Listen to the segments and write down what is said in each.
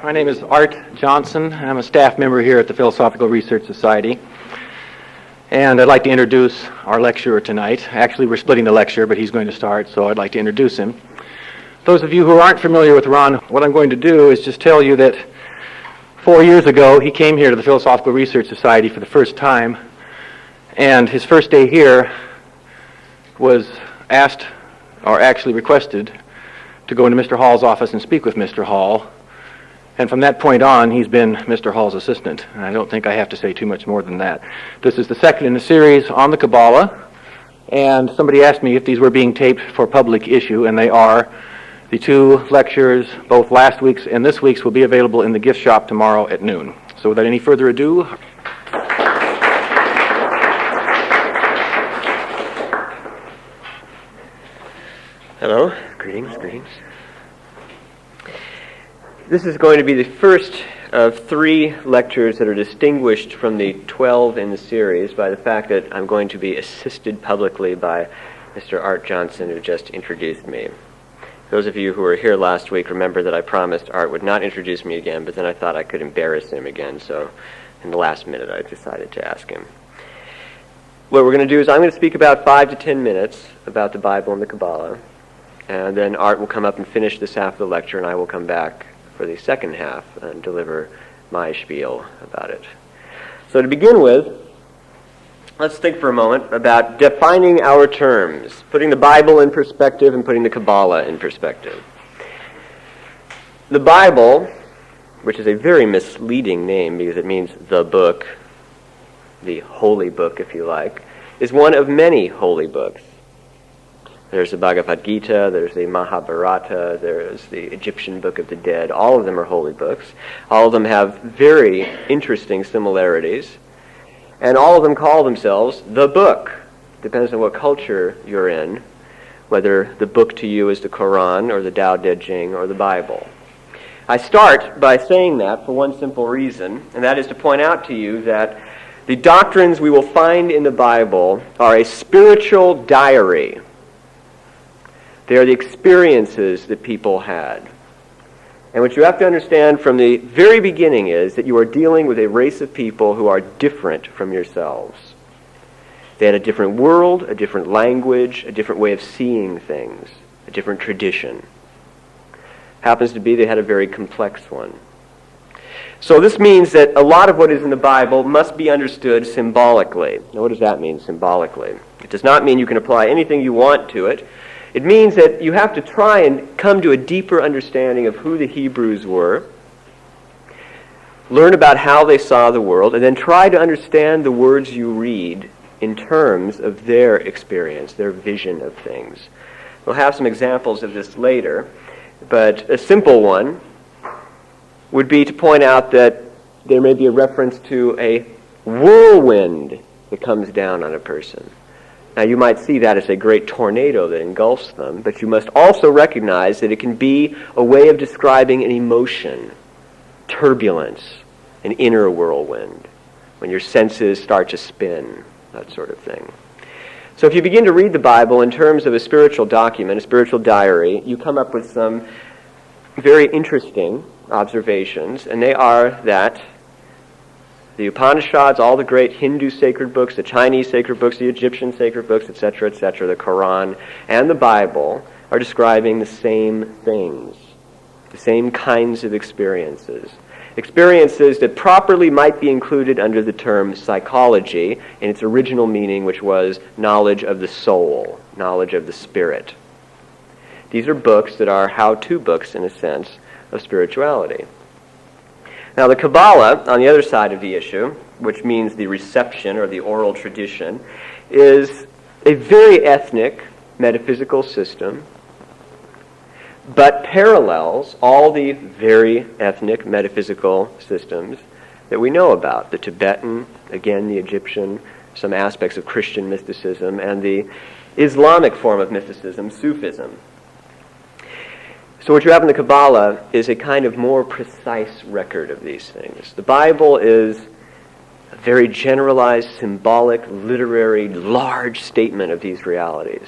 My name is Art Johnson. I'm a staff member here at the Philosophical Research Society. And I'd like to introduce our lecturer tonight. Actually, we're splitting the lecture, but he's going to start, so I'd like to introduce him. Those of you who aren't familiar with Ron, what I'm going to do is just tell you that 4 years ago, he came here to the Philosophical Research Society for the first time, and his first day here was asked, or actually requested, to go into Mr. Hall's office and speak with Mr. Hall. And from that point on, he's been Mr. Hall's assistant. And I don't think I have to say too much more than that. This is the second in the series on the Kabbalah. And somebody asked me if these were being taped for public issue, and they are. The two lectures, both last week's and this week's, will be available in the gift shop tomorrow at noon. So without any further ado... Hello. Greetings. This is going to be the first of 3 lectures that are distinguished from the 12 in the series by the fact that I'm going to be assisted publicly by Mr. Art Johnson, who just introduced me. Those of you who were here last week remember that I promised Art would not introduce me again, but then I thought I could embarrass him again, so in the last minute I decided to ask him. What we're going to do is I'm going to speak about 5 to 10 minutes about the Bible and the Kabbalah. And then Art will come up and finish this half of the lecture, and I will come back for the second half and deliver my spiel about it. So to begin with, let's think for a moment about defining our terms, putting the Bible in perspective and putting the Kabbalah in perspective. The Bible, which is a very misleading name because it means the book, the holy book if you like, is one of many holy books. There's the Bhagavad Gita, there's the Mahabharata, there's the Egyptian Book of the Dead. All of them are holy books. All of them have very interesting similarities. And all of them call themselves the book. Depends on what culture you're in, whether the book to you is the Quran or the Tao Te Ching or the Bible. I start by saying that for one simple reason, and that is to point out to you that the doctrines we will find in the Bible are a spiritual diary. They are the experiences that people had. And what you have to understand from the very beginning is that you are dealing with a race of people who are different from yourselves. They had a different world, a different language, a different way of seeing things, a different tradition. Happens to be they had a very complex one. So this means that a lot of what is in the Bible must be understood symbolically. Now what does that mean, symbolically? It does not mean you can apply anything you want to it. It means that you have to try and come to a deeper understanding of who the Hebrews were, learn about how they saw the world, and then try to understand the words you read in terms of their experience, their vision of things. We'll have some examples of this later, but a simple one would be to point out that there may be a reference to a whirlwind that comes down on a person. Now, you might see that as a great tornado that engulfs them, but you must also recognize that it can be a way of describing an emotion, turbulence, an inner whirlwind, when your senses start to spin, that sort of thing. So if you begin to read the Bible in terms of a spiritual document, a spiritual diary, you come up with some very interesting observations, and they are that the Upanishads, all the great Hindu sacred books, the Chinese sacred books, the Egyptian sacred books, etc., the Quran, and the Bible are describing the same things, the same kinds of experiences. Experiences that properly might be included under the term psychology in its original meaning, which was knowledge of the soul, knowledge of the spirit. These are books that are how-to books, in a sense, of spirituality. Now, the Kabbalah, on the other side of the issue, which means the reception or the oral tradition, is a very ethnic metaphysical system, but parallels all the very ethnic metaphysical systems that we know about. The Tibetan, again the Egyptian, some aspects of Christian mysticism, and the Islamic form of mysticism, Sufism. So what you have in the Kabbalah is a kind of more precise record of these things. The Bible is a very generalized, symbolic, literary, large statement of these realities.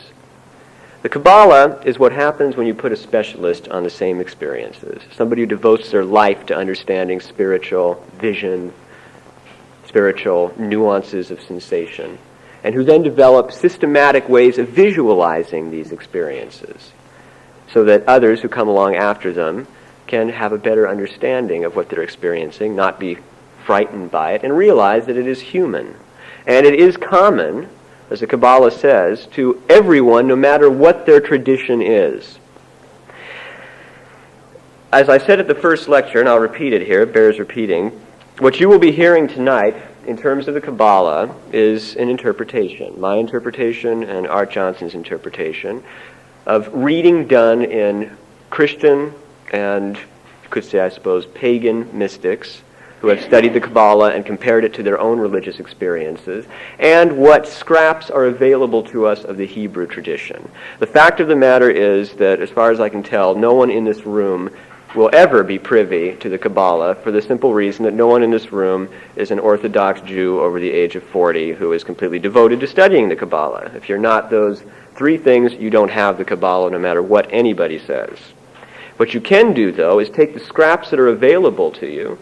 The Kabbalah is what happens when you put a specialist on the same experiences, somebody who devotes their life to understanding spiritual vision, spiritual nuances of sensation, and who then develops systematic ways of visualizing these experiences so that others who come along after them can have a better understanding of what they're experiencing, not be frightened by it, and realize that it is human. And it is common, as the Kabbalah says, to everyone, no matter what their tradition is. As I said at the first lecture, and I'll repeat it here, it bears repeating, what you will be hearing tonight in terms of the Kabbalah is an interpretation, my interpretation and Art Johnson's interpretation, of reading done in Christian and, you could say, I suppose, pagan mystics who have studied the Kabbalah and compared it to their own religious experiences, and what scraps are available to us of the Hebrew tradition. The fact of the matter is that, as far as I can tell, no one in this room will ever be privy to the Kabbalah for the simple reason that no one in this room is an Orthodox Jew over the age of 40 who is completely devoted to studying the Kabbalah. If you're not those three things, you don't have the Kabbalah no matter what anybody says. What you can do, though, is take the scraps that are available to you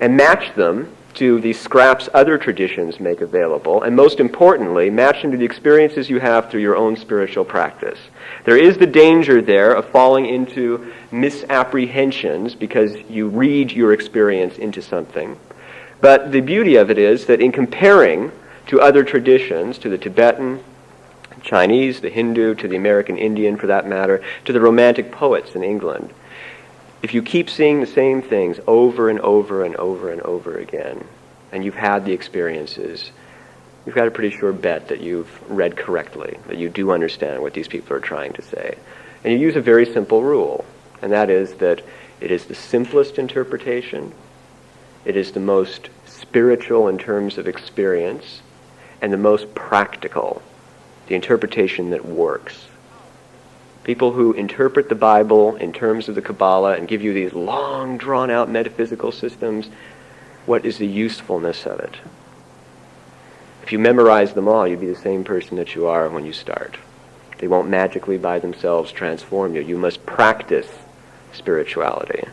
and match them to the scraps other traditions make available, and most importantly, match them to the experiences you have through your own spiritual practice. There is the danger there of falling into misapprehensions because you read your experience into something. But the beauty of it is that in comparing to other traditions, to the Tibetan, Chinese, the Hindu, to the American Indian for that matter, to the Romantic poets in England, if you keep seeing the same things over and over and over and over again, and you've had the experiences, you've got a pretty sure bet that you've read correctly, that you do understand what these people are trying to say. And you use a very simple rule, and that is that it is the simplest interpretation, it is the most spiritual in terms of experience, and the most practical, the interpretation that works. People who interpret the Bible in terms of the Kabbalah and give you these long, drawn-out metaphysical systems, what is the usefulness of it? If you memorize them all, you'd be the same person that you are when you start. They won't magically by themselves transform you. You must practice spirituality.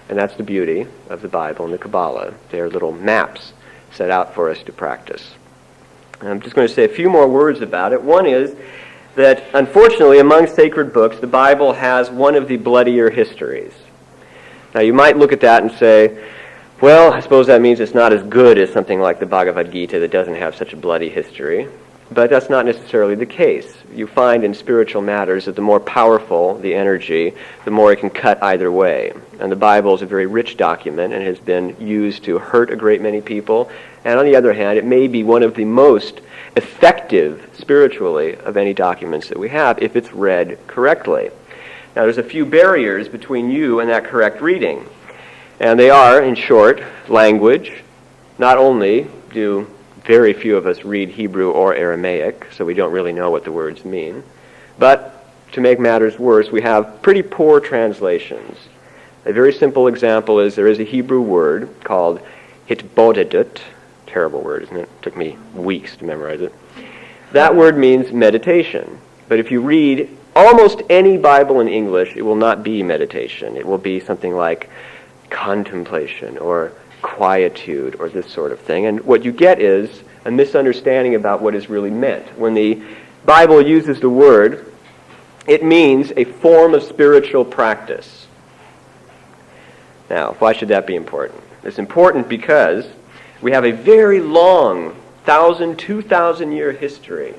And that's the beauty of the Bible and the Kabbalah. They are little maps set out for us to practice. And I'm just going to say a few more words about it. One is that, unfortunately, among sacred books, the Bible has one of the bloodier histories. Now, you might look at that and say, well, I suppose that means it's not as good as something like the Bhagavad Gita that doesn't have such a bloody history. But that's not necessarily the case. You find in spiritual matters that the more powerful the energy, the more it can cut either way. And the Bible is a very rich document and has been used to hurt a great many people. And on the other hand, it may be one of the most effective spiritually of any documents that we have if it's read correctly. Now, there's a few barriers between you and that correct reading. And they are, in short, language. Not only do very few of us read Hebrew or Aramaic, so we don't really know what the words mean, but to make matters worse, we have pretty poor translations. A very simple example is there is a Hebrew word called hitbodedut. Terrible word, isn't it? It took me weeks to memorize it. That word means meditation. But if you read almost any Bible in English, it will not be meditation. It will be something like contemplation or quietude or this sort of thing. And what you get is a misunderstanding about what is really meant. When the Bible uses the word, it means a form of spiritual practice. Now, why should that be important? It's important because we have a very long 2,000 year history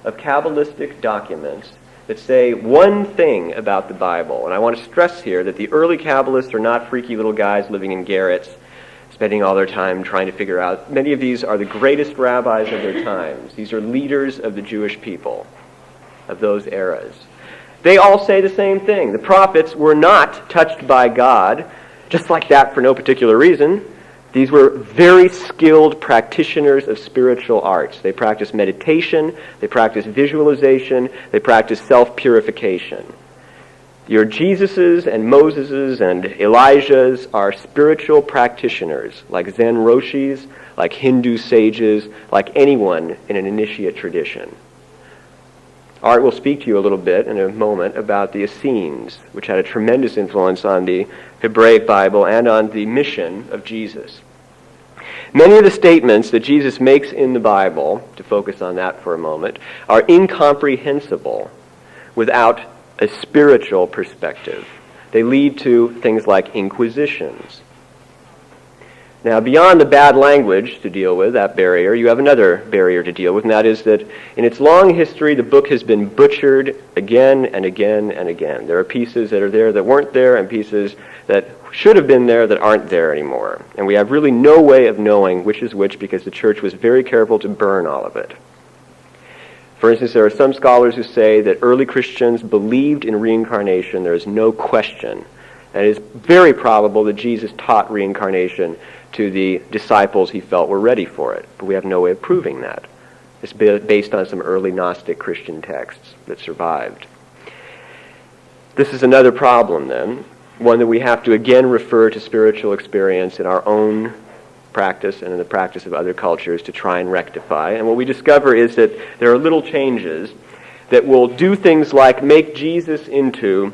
of Kabbalistic documents that say one thing about the Bible. And I want to stress here that the early Kabbalists are not freaky little guys living in garrets, spending all their time trying to figure out. Many of these are the greatest rabbis of their times. These are leaders of the Jewish people of those eras. They all say the same thing. The prophets were not touched by God just like that for no particular reason. These were very skilled practitioners of spiritual arts. They practiced meditation, they practiced visualization, they practiced self-purification. Your Jesuses and Moseses and Elijahs are spiritual practitioners, like Zen Roshis, like Hindu sages, like anyone in an initiate tradition. Art will speak to you a little bit in a moment about the Essenes, which had a tremendous influence on the Hebraic Bible and on the mission of Jesus. Many of the statements that Jesus makes in the Bible, to focus on that for a moment, are incomprehensible without a spiritual perspective. They lead to things like inquisitions. Now, beyond the bad language to deal with, that barrier, you have another barrier to deal with, and that is that in its long history, the book has been butchered again and again and again. There are pieces that are there that weren't there, and pieces that should have been there that aren't there anymore. And we have really no way of knowing which is which because the church was very careful to burn all of it. For instance, there are some scholars who say that early Christians believed in reincarnation. There is no question. And it is very probable that Jesus taught reincarnation to the disciples he felt were ready for it. But we have no way of proving that. It's based on some early Gnostic Christian texts that survived. This is another problem, then, one that we have to again refer to spiritual experience in our own practice and in the practice of other cultures to try and rectify. And what we discover is that there are little changes that will do things like make Jesus into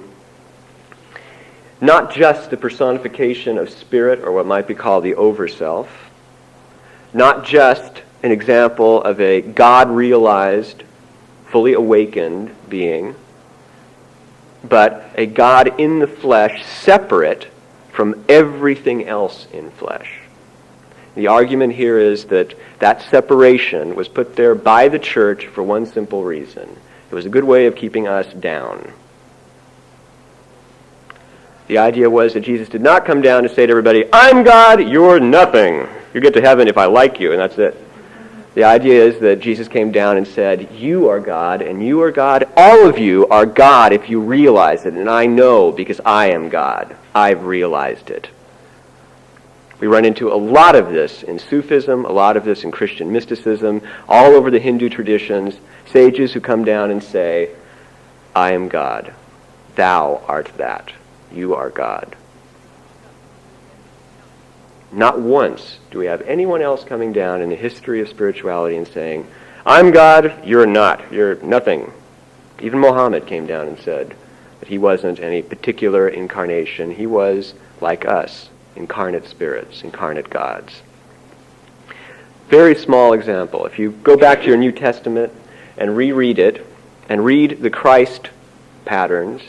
not just the personification of spirit, or what might be called the overself, not just an example of a God-realized, fully awakened being, but a God in the flesh separate from everything else in flesh. The argument here is that that separation was put there by the church for one simple reason. It was a good way of keeping us down. The idea was that Jesus did not come down to say to everybody, I'm God, you're nothing. You get to heaven if I like you, and that's it. The idea is that Jesus came down and said, you are God, and you are God. All of you are God if you realize it, and I know because I am God. I've realized it. We run into a lot of this in Sufism, a lot of this in Christian mysticism, all over the Hindu traditions, sages who come down and say, I am God. Thou art that. You are God. Not once do we have anyone else coming down in the history of spirituality and saying, I'm God, you're not, you're nothing. Even Muhammad came down and said that he wasn't any particular incarnation. He was, like us, incarnate spirits, incarnate gods. Very small example. If you go back to your New Testament and reread it, and read the Christ patterns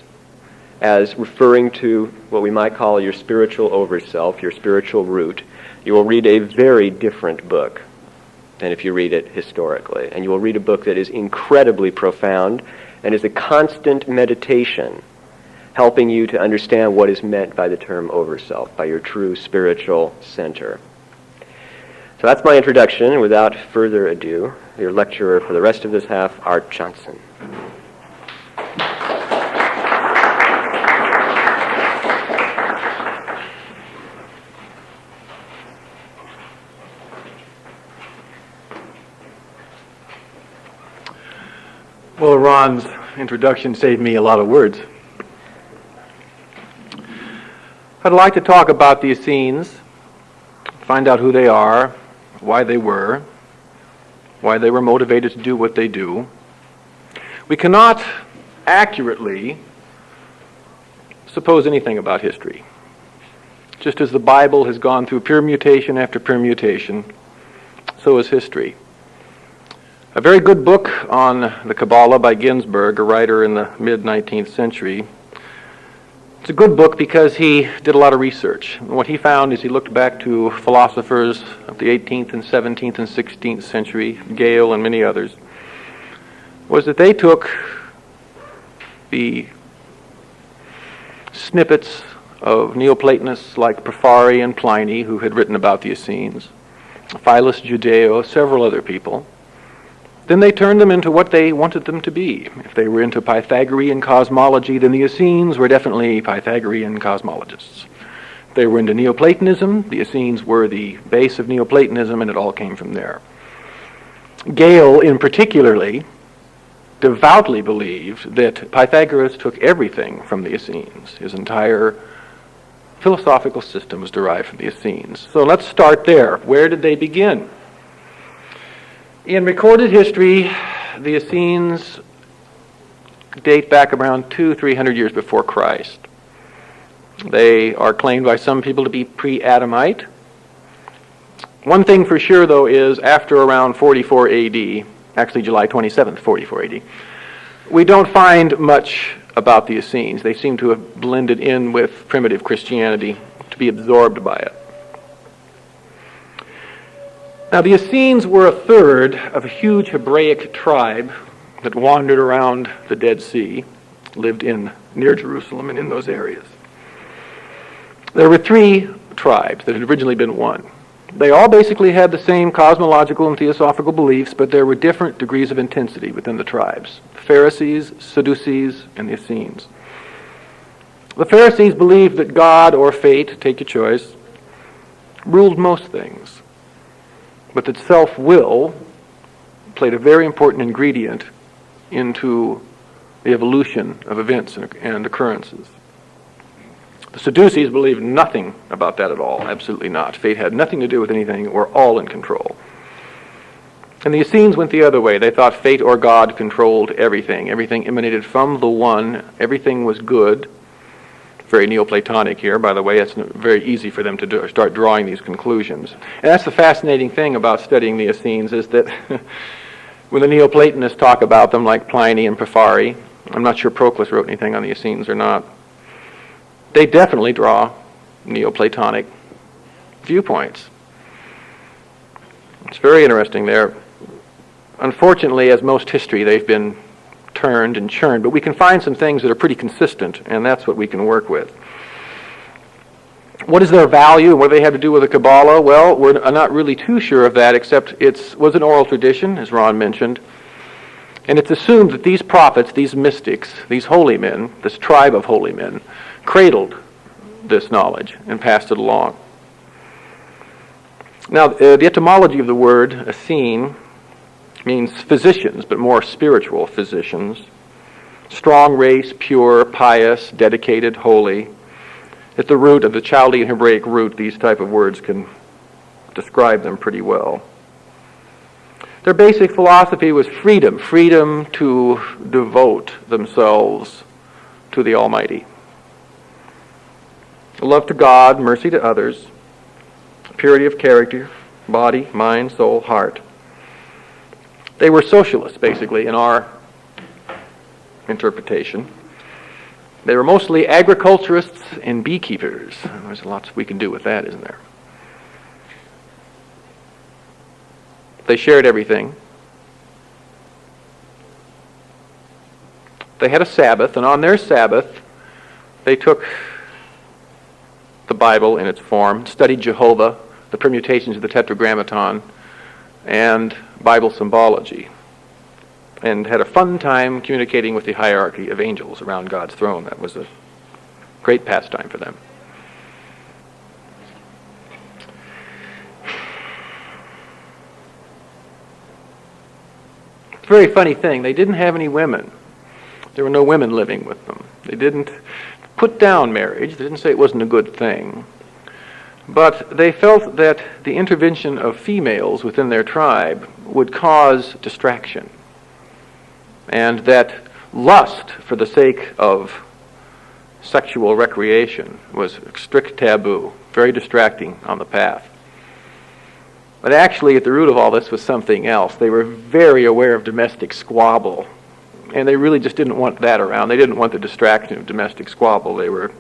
as referring to what we might call your spiritual overself, your spiritual root, you will read a very different book than if you read it historically. And you will read a book that is incredibly profound and is a constant meditation, helping you to understand what is meant by the term overself, by your true spiritual center. So that's my introduction. Without further ado, your lecturer for the rest of this half, Art Johnson. Well, Ron's introduction saved me a lot of words. I'd like to talk about the Essenes, find out who they are, why they were motivated to do what they do. We cannot accurately suppose anything about history. Just as the Bible has gone through permutation after permutation, so is history. A very good book on the Kabbalah by Ginsberg, a writer in the mid-19th century. It's a good book because he did a lot of research. And what he found is he looked back to philosophers of the 18th and 17th and 16th century, Gale and many others, was that they took the snippets of Neoplatonists like Porphyry and Pliny, who had written about the Essenes, Philus Judeo, several other people. Then they turned them into what they wanted them to be. If they were into Pythagorean cosmology, then the Essenes were definitely Pythagorean cosmologists. If they were into Neoplatonism, the Essenes were the base of Neoplatonism, and it all came from there. Gale, in particularly, devoutly believed that Pythagoras took everything from the Essenes. His entire philosophical system was derived from the Essenes. So let's start there. Where did they begin? In recorded history, the Essenes date back around 200-300 years before Christ. They are claimed by some people to be pre-Adamite. One thing for sure, though, is after around 44 AD, actually July 27th, 44 AD, we don't find much about the Essenes. They seem to have blended in with primitive Christianity, to be absorbed by it. Now, the Essenes were a third of a huge Hebraic tribe that wandered around the Dead Sea, lived near Jerusalem and in those areas. There were three tribes that had originally been one. They all basically had the same cosmological and theosophical beliefs, but there were different degrees of intensity within the tribes. The Pharisees, Sadducees, and the Essenes. The Pharisees believed that God or fate, take your choice, ruled most things, but that self-will played a very important ingredient into the evolution of events and occurrences. The Sadducees believed nothing about that at all, absolutely not. Fate had nothing to do with anything, we're all in control. And the Essenes went the other way. They thought fate or God controlled everything. Everything emanated from the one, everything was good. Very Neoplatonic here, by the way. It's very easy for them to start drawing these conclusions. And that's the fascinating thing about studying the Essenes, is that when the Neoplatonists talk about them, like Pliny and Porphyry, I'm not sure Proclus wrote anything on the Essenes or not, they definitely draw Neoplatonic viewpoints. It's very interesting there. Unfortunately, as most history, they've been turned and churned, but we can find some things that are pretty consistent, and that's what we can work with. What is their value, and what do they have to do with the Kabbalah? Well, we're not really too sure of that, except it was an oral tradition, as Ron mentioned, and it's assumed that these prophets, these mystics, these holy men, this tribe of holy men, cradled this knowledge and passed it along. Now, the etymology of the word Essene means physicians, but more spiritual physicians. Strong race, pure, pious, dedicated, holy. At the root of the Chaldean Hebraic root, these type of words can describe them pretty well. Their basic philosophy was freedom to devote themselves to the Almighty. Love to God, mercy to others, purity of character, body, mind, soul, heart. They were socialists, basically, in our interpretation. They were mostly agriculturists and beekeepers. There's lots we can do with that, isn't there? They shared everything. They had a Sabbath, and on their Sabbath, they took the Bible in its form, studied Jehovah, the permutations of the Tetragrammaton, and Bible symbology, and had a fun time communicating with the hierarchy of angels around God's throne. That was a great pastime for them. It's a very funny thing. They didn't have any women. There were no women living with them. They didn't put down marriage. They didn't say it wasn't a good thing. But they felt that the intervention of females within their tribe would cause distraction, and that lust for the sake of sexual recreation was a strict taboo, very distracting on the path. But actually, at the root of all this was something else. They were very aware of domestic squabble, and they really just didn't want that around. They didn't want the distraction of domestic squabble. They were,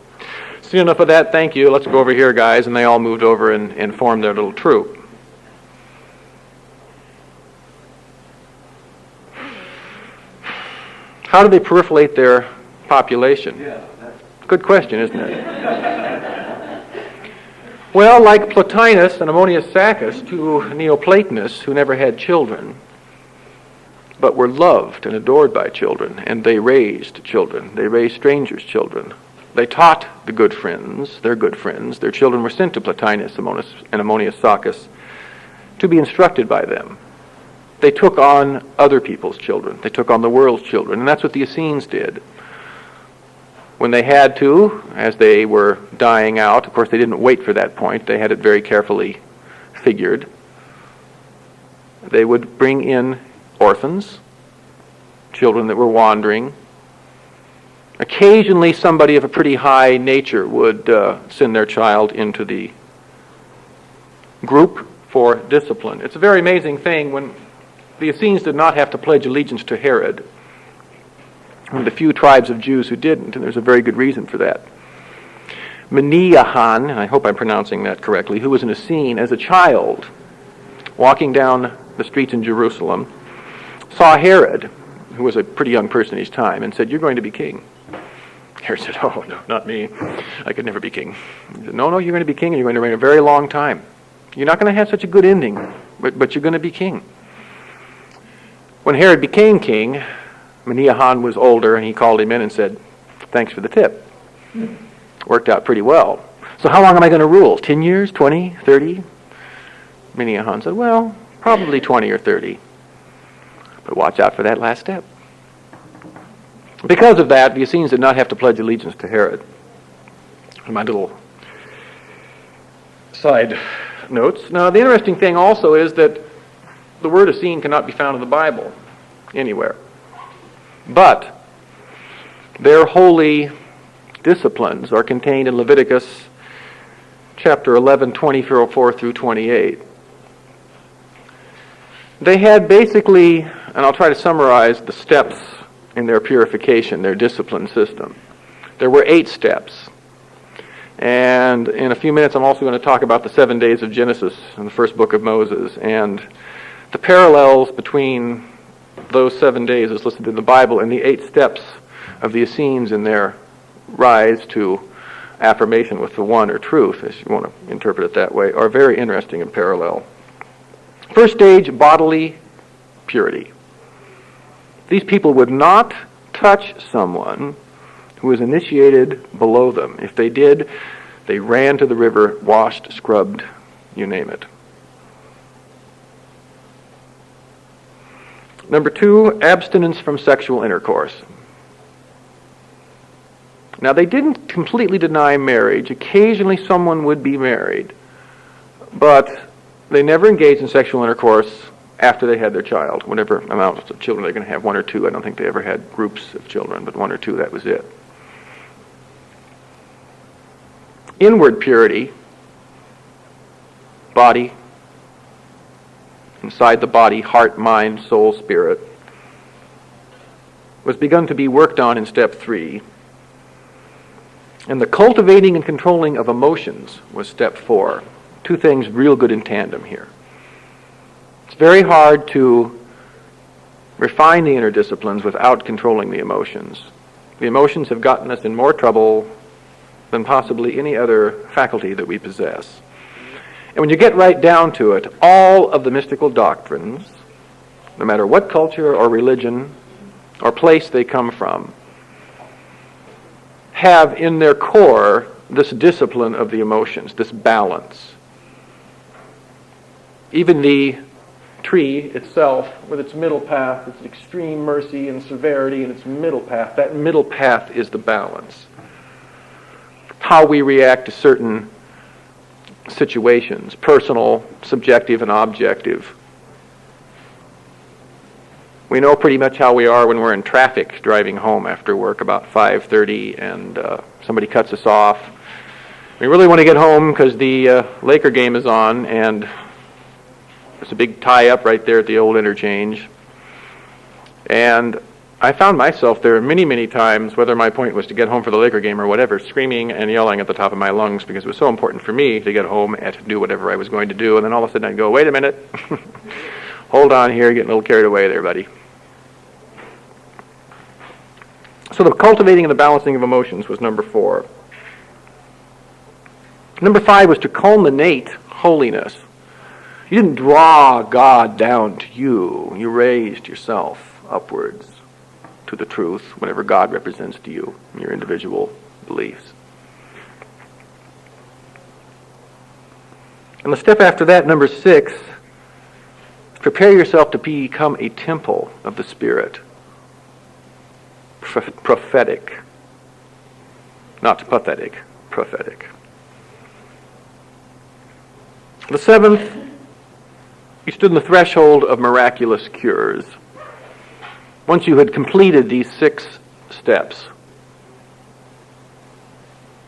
"Seen enough of that, thank you, let's go over here, guys," and they all moved over and formed their little troop. How do they proliferate their population? Good question, isn't it? Well, like Plotinus and Ammonius Saccas, two Neoplatonists who never had children, but were loved and adored by children, and they raised children. They raised strangers' children. They taught the good friends, their children were sent to Plotinus and Ammonius Saccas to be instructed by them. They took on other people's children. They took on the world's children, and that's what the Essenes did. When they had to, as they were dying out, of course they didn't wait for that point, they had it very carefully figured, they would bring in orphans, children that were wandering, Occasionally, somebody of a pretty high nature would send their child into the group for discipline. It's a very amazing thing when the Essenes did not have to pledge allegiance to Herod. One of the few tribes of Jews who didn't, and there's a very good reason for that. Meneahan, I hope I'm pronouncing that correctly, who was an Essene as a child, walking down the streets in Jerusalem, saw Herod, who was a pretty young person at his time, and said, "You're going to be king." Herod said, "Oh, no, not me. I could never be king." He said, "No, you're going to be king, and you're going to reign a very long time. You're not going to have such a good ending, but you're going to be king." When Herod became king, Meneahan was older, and he called him in and said, "Thanks for the tip. Worked out pretty well. So how long am I going to rule? 10 years? 20? 30? Meneahan said, "Well, probably 20 or 30. But watch out for that last step." Because of that, the Essenes did not have to pledge allegiance to Herod. My little side notes. Now, the interesting thing also is that the word Essene cannot be found in the Bible anywhere. But their holy disciplines are contained in Leviticus chapter 11, 24 through 28. They had basically, and I'll try to summarize the steps in their purification, their discipline system. There were 8 steps. And in a few minutes I'm also going to talk about the 7 days of Genesis in the first book of Moses. And the parallels between those 7 days as listed in the Bible and the 8 steps of the Essenes in their rise to affirmation with the one or truth, as you want to interpret it that way, are very interesting and parallel. First stage, bodily purity. These people would not touch someone who was initiated below them. If they did, they ran to the river, washed, scrubbed, you name it. Number 2, abstinence from sexual intercourse. Now, they didn't completely deny marriage. Occasionally someone would be married, but they never engaged in sexual intercourse after they had their child, whatever amount of children they're going to have, 1 or 2. I don't think they ever had groups of children, but 1 or 2, that was it. Inward purity, body, inside the body, heart, mind, soul, spirit, was begun to be worked on in step 3. And the cultivating and controlling of emotions was step 4. 2 things real good in tandem here. It's very hard to refine the inner disciplines without controlling the emotions. The emotions have gotten us in more trouble than possibly any other faculty that we possess. And when you get right down to it, all of the mystical doctrines, no matter what culture or religion or place they come from, have in their core this discipline of the emotions, this balance. Even the tree itself, with its middle path, its extreme mercy and severity, and its middle path, that middle path is the balance. How we react to certain situations, personal, subjective, and objective. We know pretty much how we are when we're in traffic driving home after work about 5:30 and somebody cuts us off. We really want to get home because the Laker game is on and there's a big tie-up right there at the old interchange. And I found myself there many, many times, whether my point was to get home for the Laker game or whatever, screaming and yelling at the top of my lungs because it was so important for me to get home and to do whatever I was going to do. And then all of a sudden I'd go, "Wait a minute. Hold on here, getting a little carried away there, buddy." So the cultivating and the balancing of emotions was number 4. Number 5 was to culminate holiness. You didn't draw God down to you. You raised yourself upwards to the truth, whatever God represents to you, your individual beliefs. And the step after that, number 6, prepare yourself to become a temple of the Spirit. Prophetic. Not pathetic, prophetic. The 7th, you stood on the threshold of miraculous cures. Once you had completed these 6 steps,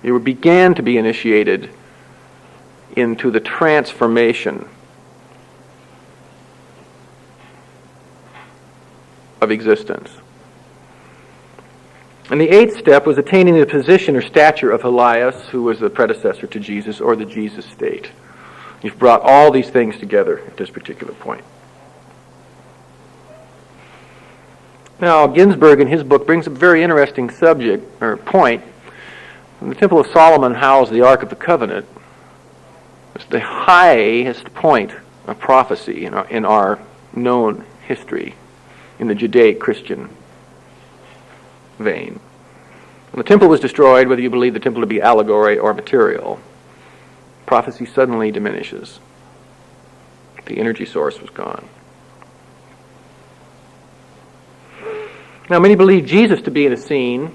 You began to be initiated into the transformation of existence. And the eighth step was attaining the position or stature of Elias, who was the predecessor to Jesus, or the Jesus state. You've brought all these things together at this particular point. Now, Ginsburg in his book brings up a very interesting subject, or point. The Temple of Solomon housed the Ark of the Covenant. It's the highest point of prophecy in our known history, in the Judaic-Christian vein. When the temple was destroyed, whether you believe the temple to be allegory or material, prophecy suddenly diminishes. The energy source was gone. Now, many believe Jesus to be in a scene,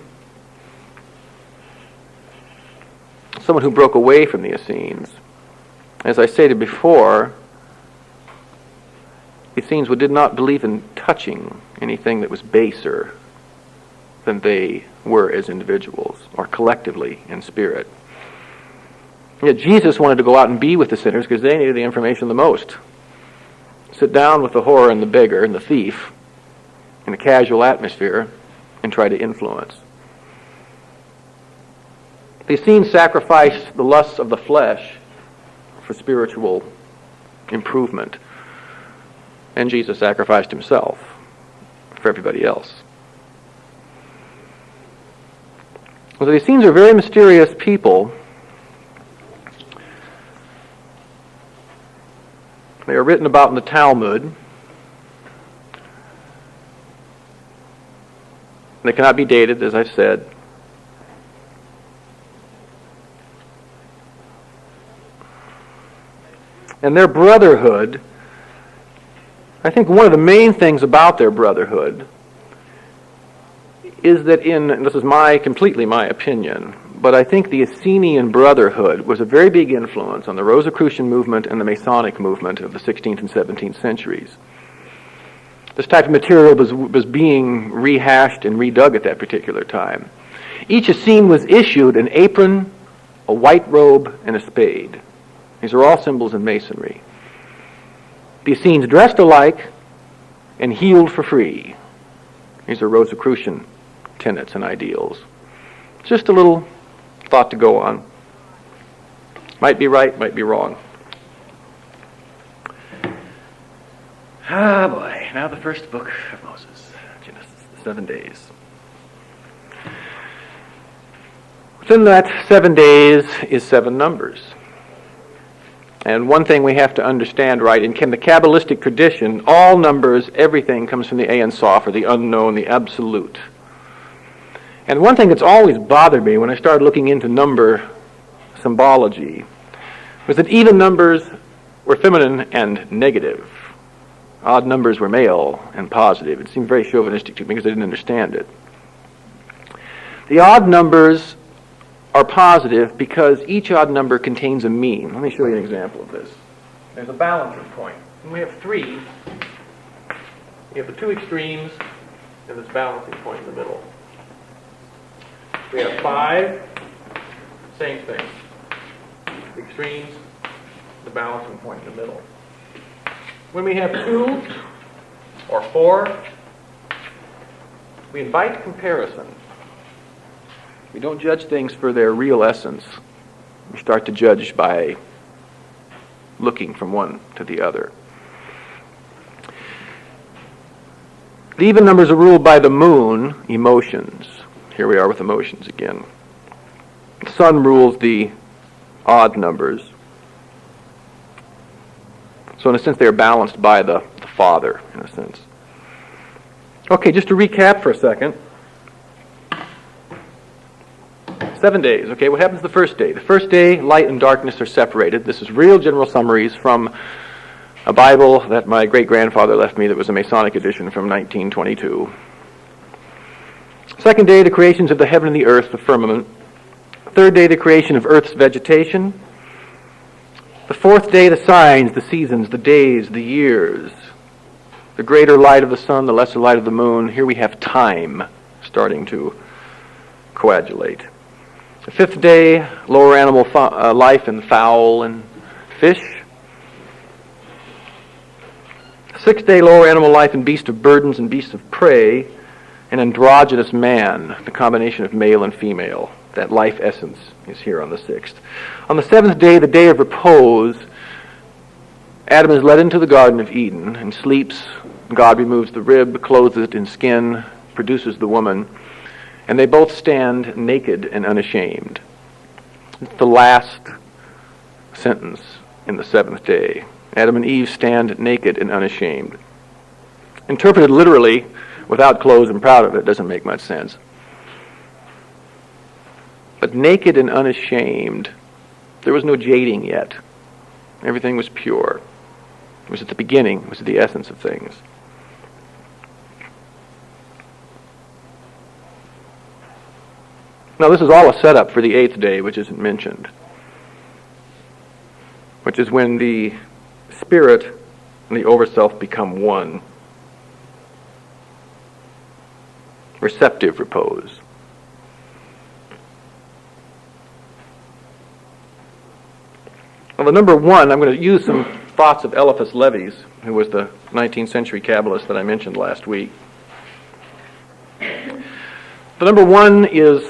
someone who broke away from the Essenes. As I stated before, the Essenes did not believe in touching anything that was baser than they were as individuals, or collectively in spirit. Yet Jesus wanted to go out and be with the sinners because they needed the information the most. Sit down with the whore and the beggar and the thief in a casual atmosphere and try to influence. The Essenes sacrificed the lusts of the flesh for spiritual improvement, and Jesus sacrificed himself for everybody else. Well, the Essenes are very mysterious people. They are written about in the Talmud. They cannot be dated, as I've said. And their brotherhood, I think one of the main things about their brotherhood is that and this is completely my opinion, but I think the Essenian Brotherhood was a very big influence on the Rosicrucian movement and the Masonic movement of the 16th and 17th centuries. This type of material was being rehashed and redug at that particular time. Each Essene was issued an apron, a white robe, and a spade. These are all symbols in Masonry. The Essenes dressed alike and healed for free. These are Rosicrucian tenets and ideals. Just a little thought to go on. Might be right, might be wrong. Ah, boy. Now the first book of Moses, Genesis, the 7 days. Within that 7 days is 7 numbers. And one thing we have to understand, right, in the Kabbalistic tradition, all numbers, everything comes from the Ein Sof, or the unknown, the absolute. And one thing that's always bothered me when I started looking into number symbology was that even numbers were feminine and negative. Odd numbers were male and positive. It seemed very chauvinistic to me because I didn't understand it. The odd numbers are positive because each odd number contains a mean. Let me show you an example of this. There's a balancing point. And we have 3. We have the 2 extremes and this balancing point in the middle. We have 5, same thing. The extremes, the balancing point in the middle. When we have 2 or 4, we invite comparison. We don't judge things for their real essence. We start to judge by looking from one to the other. The even numbers are ruled by the moon, emotions. Here we are with emotions again. The sun rules the odd numbers. So in a sense they are balanced by the Father, in a sense. Okay, just to recap for a second. 7 days. Okay, what happens the first day? The first day, light and darkness are separated. This is real general summaries from a Bible that my great-grandfather left me that was a Masonic edition from 1922. Second day, the creations of the heaven and the earth, the firmament. Third day, the creation of earth's vegetation. The fourth day, the signs, the seasons, the days, the years. The greater light of the sun, the lesser light of the moon. Here we have time starting to coagulate. The 5th day, lower animal life in fowl and fish. 6th day, lower animal life in beasts of burdens and beasts of prey, and androgynous man, the combination of male and female. That life essence is here on the 6th. On the 7th day, the day of repose, Adam is led into the Garden of Eden and sleeps. God removes the rib, clothes it in skin, produces the woman, and they both stand naked and unashamed. It's the last sentence in the 7th day. Adam and Eve stand naked and unashamed. Interpreted literally, without clothes and proud of it, doesn't make much sense. But naked and unashamed, there was no jading yet. Everything was pure. It was at the beginning, it was the essence of things. Now this is all a setup for the 8th day, which isn't mentioned, which is when the spirit and the overself become one. Receptive repose. Well, the number 1, I'm going to use some thoughts of Eliphas Levi's, who was the 19th century Kabbalist that I mentioned last week. The number 1 is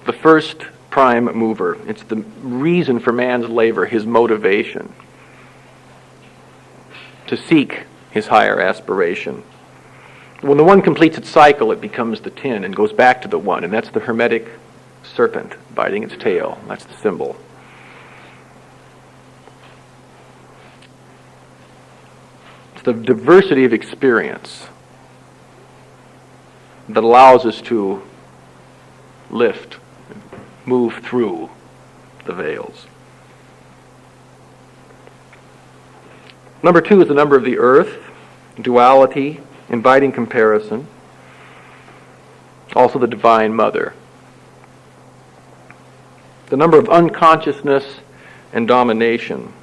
the first prime mover. It's the reason for man's labor, his motivation to seek his higher aspiration. When the 1 completes its cycle, it becomes the 10 and goes back to the 1, and that's the Hermetic serpent biting its tail. That's the symbol. It's the diversity of experience that allows us to lift, move through the veils. Number 2 is the number of the earth, duality, inviting comparison. Also the Divine Mother. The number of unconsciousness and domination,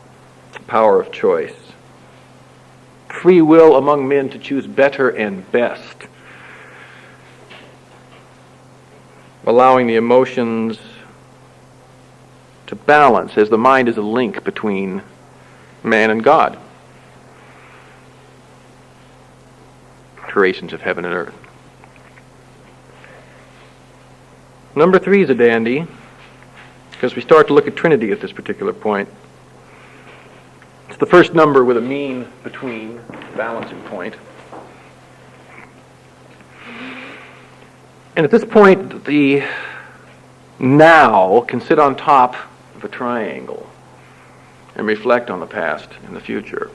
power of choice. Free will among men to choose better and best. Allowing the emotions to balance, as the mind is a link between man and God. Creations of heaven and earth. Number 3 is a dandy, because we start to look at Trinity at this particular point. It's the first number with a mean between, balancing point. And at this point, the now can sit on top of a triangle and reflect on the past and the future.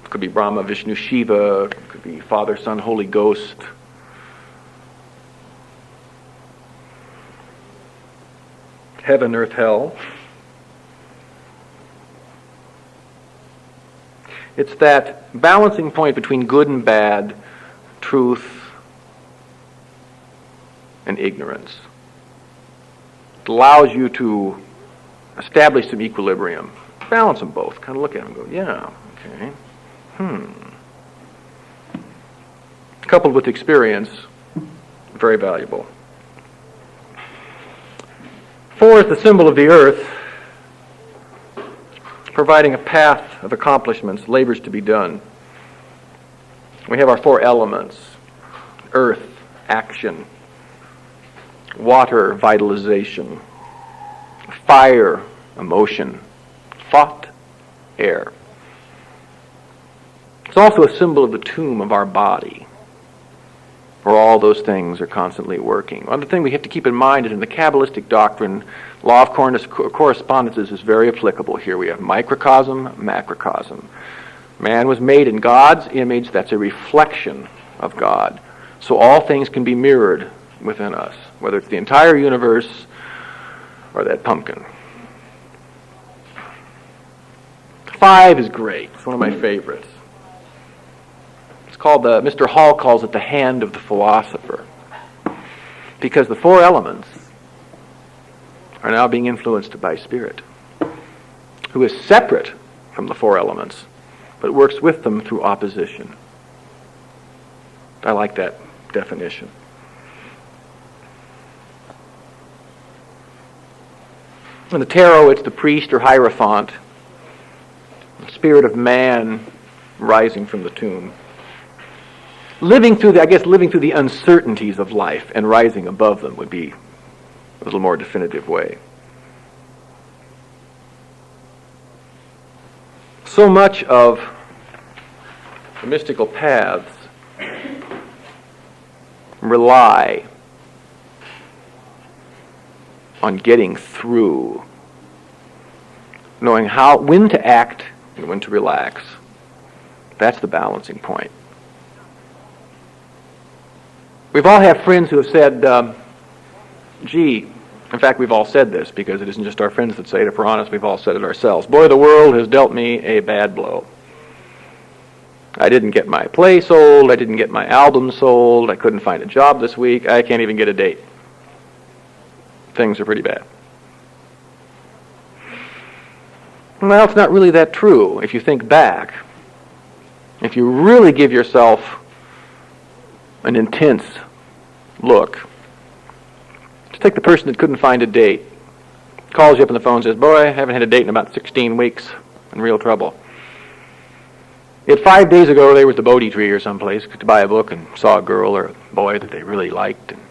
It could be Brahma, Vishnu, Shiva. It could be Father, Son, Holy Ghost. Heaven, earth, hell. It's that balancing point between good and bad, truth and ignorance. It allows you to establish some equilibrium. Balance them both. Kind of look at them and go, yeah, okay. Coupled with experience, very valuable. 4 is the symbol of the earth, providing a path of accomplishments, labors to be done. We have our 4 elements: earth, action; water, vitalization; fire, emotion; thought, air. It's also a symbol of the tomb of our body, where all those things are constantly working. One thing we have to keep in mind is in the Kabbalistic doctrine, law of correspondences is very applicable here. We have microcosm, macrocosm. Man was made in God's image. That's a reflection of God. So all things can be mirrored within us, whether it's the entire universe or that pumpkin. 5 is great. It's one of my favorites. It's called Mr. Hall calls it the hand of the philosopher, because the 4 elements are now being influenced by Spirit, who is separate from the 4 elements, but works with them through opposition. I like that definition. In the tarot, it's the priest or hierophant, the spirit of man rising from the tomb. Living through the uncertainties of life and rising above them would be a little more definitive way. So much of the mystical paths rely on getting through, knowing when to act and when to relax. That's the balancing point. We've all had friends who have said, in fact, we've all said this because it isn't just our friends that say it. If we're honest, we've all said it ourselves. Boy, the world has dealt me a bad blow. I didn't get my play sold. I didn't get my album sold. I couldn't find a job this week. I can't even get a date. Things are pretty bad. Well, it's not really that true. If you think back, if you really give yourself an intense look, just take the person that couldn't find a date, calls you up on the phone and says, boy, I haven't had a date in about 16 weeks, in real trouble. Yet 5 days ago, they were at the Bodhi tree or someplace to buy a book and saw a girl or a boy that they really liked. And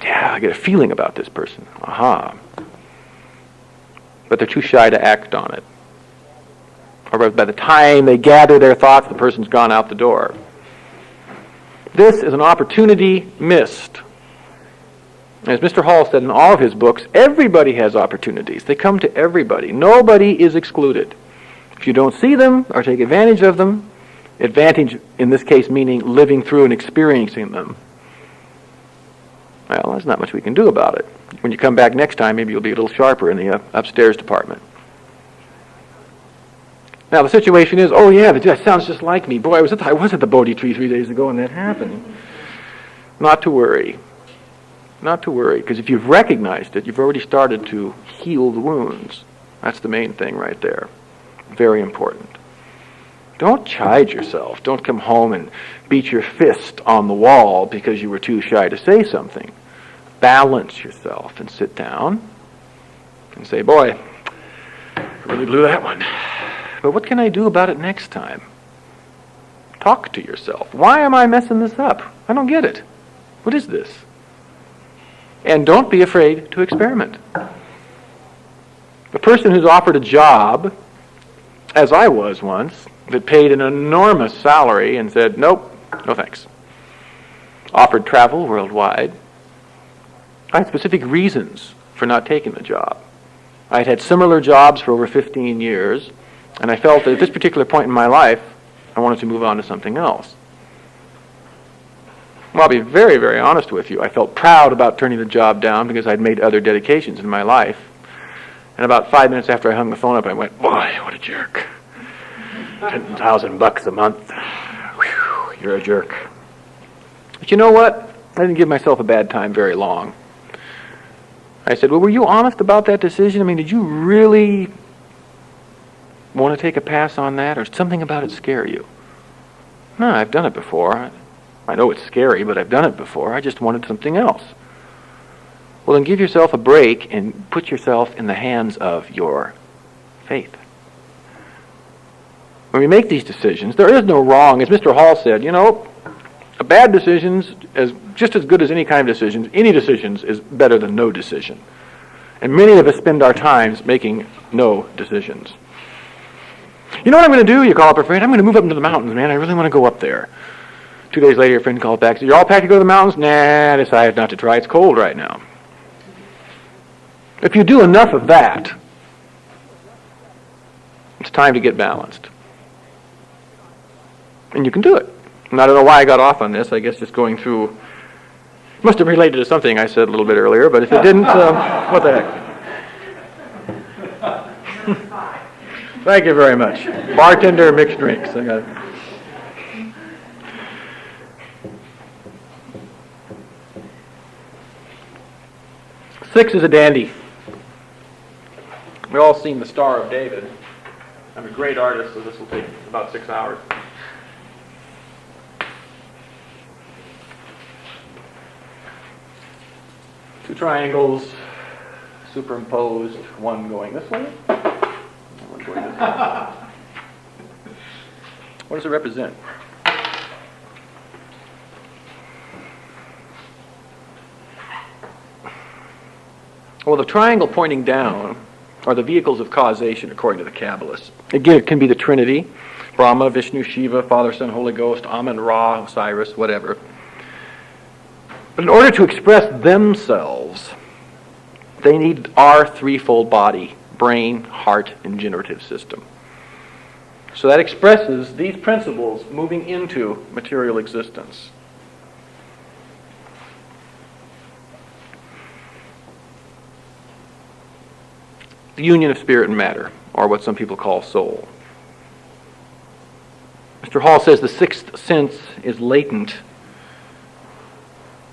yeah, I get a feeling about this person. Aha. But they're too shy to act on it. Or by the time they gather their thoughts, the person's gone out the door. This is an opportunity missed. As Mr. Hall said in all of his books, everybody has opportunities. They come to everybody. Nobody is excluded. If you don't see them or take advantage of them, advantage in this case meaning living through and experiencing them, well, there's not much we can do about it. When you come back next time, maybe you'll be a little sharper in the upstairs department. Now, the situation is, oh yeah, that sounds just like me. Boy, I was at the Bodhi tree 3 days ago and that happened. Not to worry. Not to worry, because if you've recognized it, you've already started to heal the wounds. That's the main thing right there. Very important. Don't chide yourself. Don't come home and beat your fist on the wall because you were too shy to say something. Balance yourself and sit down and say, boy, I really blew that one. But what can I do about it next time? Talk to yourself. Why am I messing this up? I don't get it. What is this? And don't be afraid to experiment. A person who's offered a job, as I was once, that paid an enormous salary and said, nope, no thanks. Offered travel worldwide. I had specific reasons for not taking the job. I had had similar jobs for over 15 years, and I felt that at this particular point in my life, I wanted to move on to something else. Well, I'll be very, very honest with you. I felt proud about turning the job down because I'd made other dedications in my life. And about 5 minutes after I hung the phone up, I went, boy, what a jerk. $10,000 a month. Whew, you're a jerk. But you know what? I didn't give myself a bad time very long. I said, well, were you honest about that decision? I mean, did you really want to take a pass on that, or did something about it scare you? No, I've done it before. I know it's scary, but I've done it before. I just wanted something else. Well, then give yourself a break and put yourself in the hands of your faith. When we make these decisions, there is no wrong. As Mr. Hall said, a bad decision's just as good as any kind of decisions. Any decisions is better than no decision. And many of us spend our times making no decisions. You know what I'm going to do? You call up a friend. I'm going to move up into the mountains, man. I really want to go up there. 2 days later, your friend calls back. You're all packed to go to the mountains? Nah, I decided not to try. It's cold right now. If you do enough of that, it's time to get balanced. And you can do it. And I don't know why I got off on this. I guess just going through... Must have related to something I said a little bit earlier, but if it didn't, what the heck. Thank you very much. Bartender, mixed drinks. I got it. Six is a dandy. We've all seen The Star of David. I'm a great artist, so this will take about 6 hours. Two triangles, superimposed, one going this way, and one going this way. What does it represent? Well, the triangle pointing down are the vehicles of causation according to the Kabbalists. Again, it can be the Trinity, Brahma, Vishnu, Shiva, Father, Son, Holy Ghost, Amun, Ra, Osiris, whatever. But in order to express themselves, they need our threefold body: brain, heart, and generative system. So that expresses these principles moving into material existence. The union of spirit and matter, or what some people call soul. Mr. Hall says the sixth sense is latent,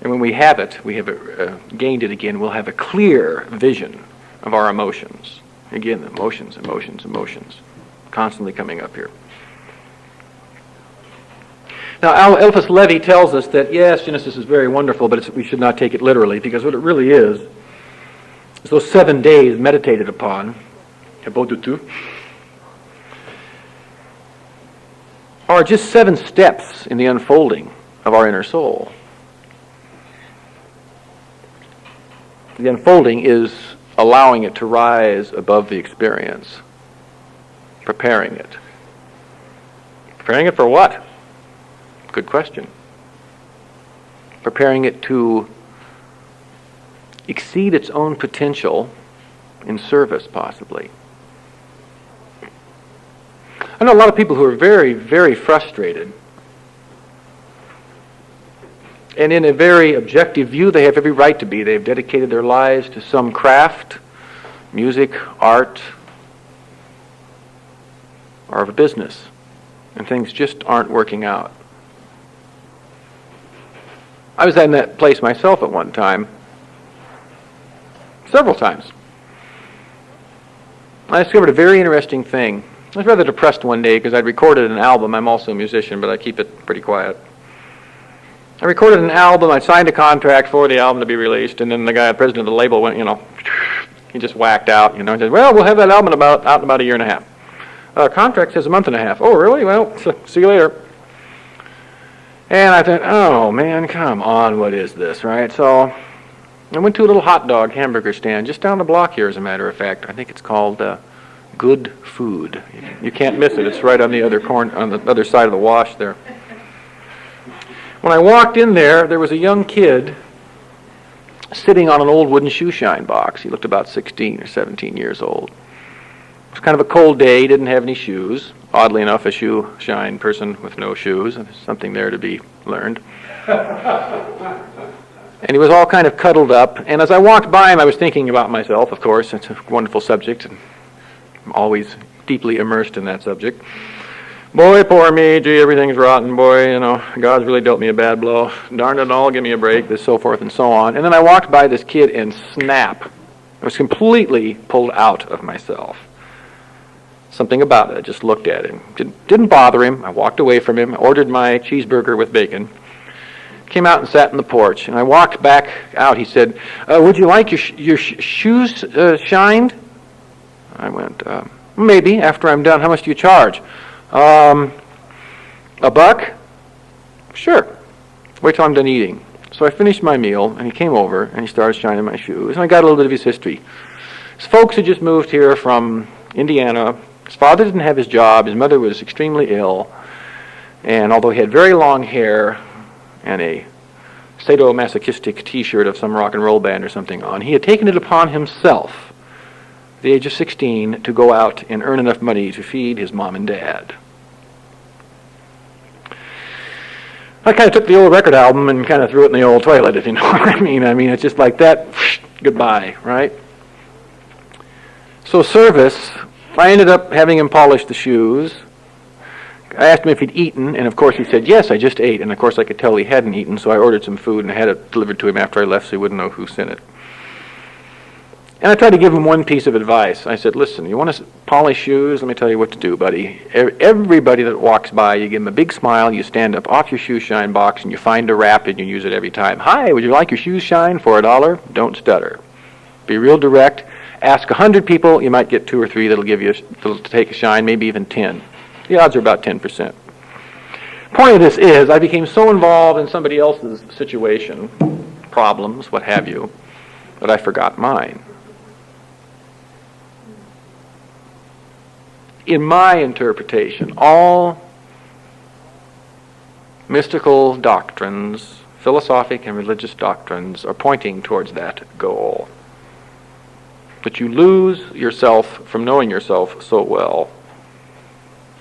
and when we have it, we have gained it again, we'll have a clear vision of our emotions. Again, emotions, constantly coming up here. Now, Eliphas Levi tells us that, yes, Genesis is very wonderful, but we should not take it literally, because what it really is those 7 days meditated upon, are just 7 steps in the unfolding of our inner soul. The unfolding is allowing it to rise above the experience, preparing it. Preparing it for what? Good question. Preparing it to exceed its own potential in service, possibly. I know a lot of people who are very, very frustrated. And in a very objective view, they have every right to be. They've dedicated their lives to some craft, music, art, or of a business. And things just aren't working out. I was in that place myself at one time. Several times. I discovered a very interesting thing. I was rather depressed one day because I'd recorded an album. I'm also a musician, but I keep it pretty quiet. I recorded an album. I signed a contract for the album to be released, and then the guy, the president of the label, went, he just whacked out, and said, well, we'll have that album out in about a year and a half. Contract says a month and a half. Oh, really? Well, see you later. And I thought, oh, man, come on, what is this, right? So I went to a little hot dog hamburger stand just down the block here, as a matter of fact. I think it's called Good Food. You can't miss it. It's right on the other corner, on the other side of the wash there. When I walked in there, there was a young kid sitting on an old wooden shoe shine box. He looked about 16 or 17 years old. It was kind of a cold day. He didn't have any shoes. Oddly enough, a shoe shine person with no shoes. There's something there to be learned. And he was all kind of cuddled up. And as I walked by him, I was thinking about myself, of course. It's a wonderful subject, and I'm always deeply immersed in that subject. Boy, poor me, gee, everything's rotten, boy, God's really dealt me a bad blow. Darn it all, give me a break, this, so forth and so on. And then I walked by this kid and snap. I was completely pulled out of myself. Something about it, I just looked at him. Didn't bother him. I walked away from him, ordered my cheeseburger with bacon, came out and sat in the porch. And I walked back out. He said, would you like your shoes shined? I went, maybe, after I'm done. How much do you charge? $1? Sure. Wait till I'm done eating. So I finished my meal, and he came over, and he started shining my shoes, and I got a little bit of his history. His folks had just moved here from Indiana. His father didn't have his job. His mother was extremely ill, and although he had very long hair and a sadomasochistic T-shirt of some rock and roll band or something on, he had taken it upon himself at the age of 16 to go out and earn enough money to feed his mom and dad. I kind of took the old record album and kind of threw it in the old toilet, if you know what I mean. I mean, it's just like that, goodbye, right? So service, I ended up having him polish the shoes. I asked him if he'd eaten, and of course he said, yes, I just ate. And of course I could tell he hadn't eaten, so I ordered some food and I had it delivered to him after I left so he wouldn't know who sent it. And I tried to give him one piece of advice. I said, listen, you want to polish shoes? Let me tell you what to do, buddy. Everybody that walks by, you give them a big smile, you stand up off your shoe shine box, and you find a wrap, and you use it every time. Hi, would you like your shoes shined for $1? Don't stutter. Be real direct. ask 100 people, you might get 2 or 3 that'll take a shine, maybe even 10. The odds are about 10%. Point of this is, I became so involved in somebody else's situation, problems, what have you, that I forgot mine. In my interpretation, all mystical doctrines, philosophic and religious doctrines, are pointing towards that goal. That you lose yourself from knowing yourself so well,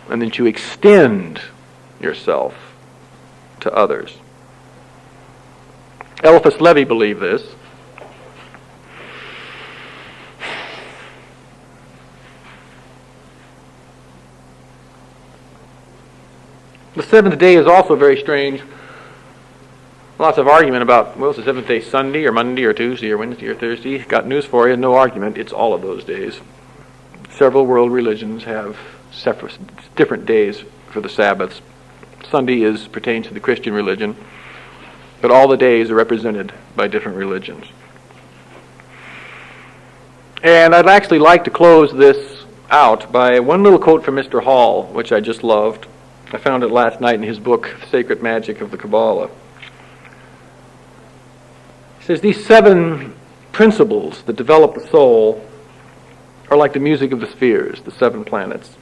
and that you extend yourself to others. Eliphas Levi believed this. The seventh day is also very strange. Lots of argument about, well, is the seventh day Sunday or Monday or Tuesday or Wednesday or Thursday? Got news for you, no argument. It's all of those days. Several world religions have separate, different days for the Sabbaths. Sunday pertains to the Christian religion, but all the days are represented by different religions. And I'd actually like to close this out by one little quote from Mr. Hall, which I just loved. I found it last night in his book, Sacred Magic of the Kabbalah. He says, these 7 principles that develop the soul are like the music of the spheres, the 7 planets.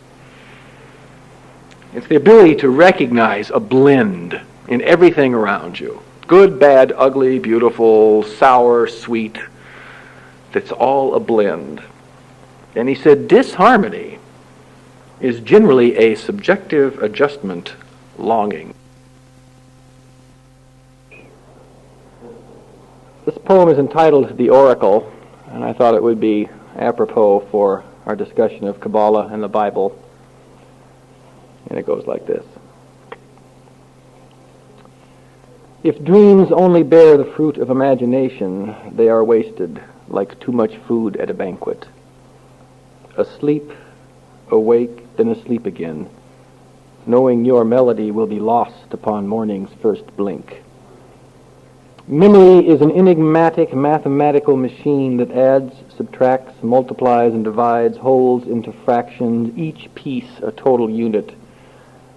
It's the ability to recognize a blend in everything around you. Good, bad, ugly, beautiful, sour, sweet. That's all a blend. And he said, disharmony is generally a subjective adjustment longing. This poem is entitled The Oracle, and I thought it would be apropos for our discussion of Kabbalah and the Bible. And it goes like this. If dreams only bear the fruit of imagination, they are wasted like too much food at a banquet. Asleep, awake, then asleep again, knowing your melody will be lost upon morning's first blink. Memory is an enigmatic mathematical machine that adds, subtracts, multiplies, and divides, holds into fractions, each piece a total unit,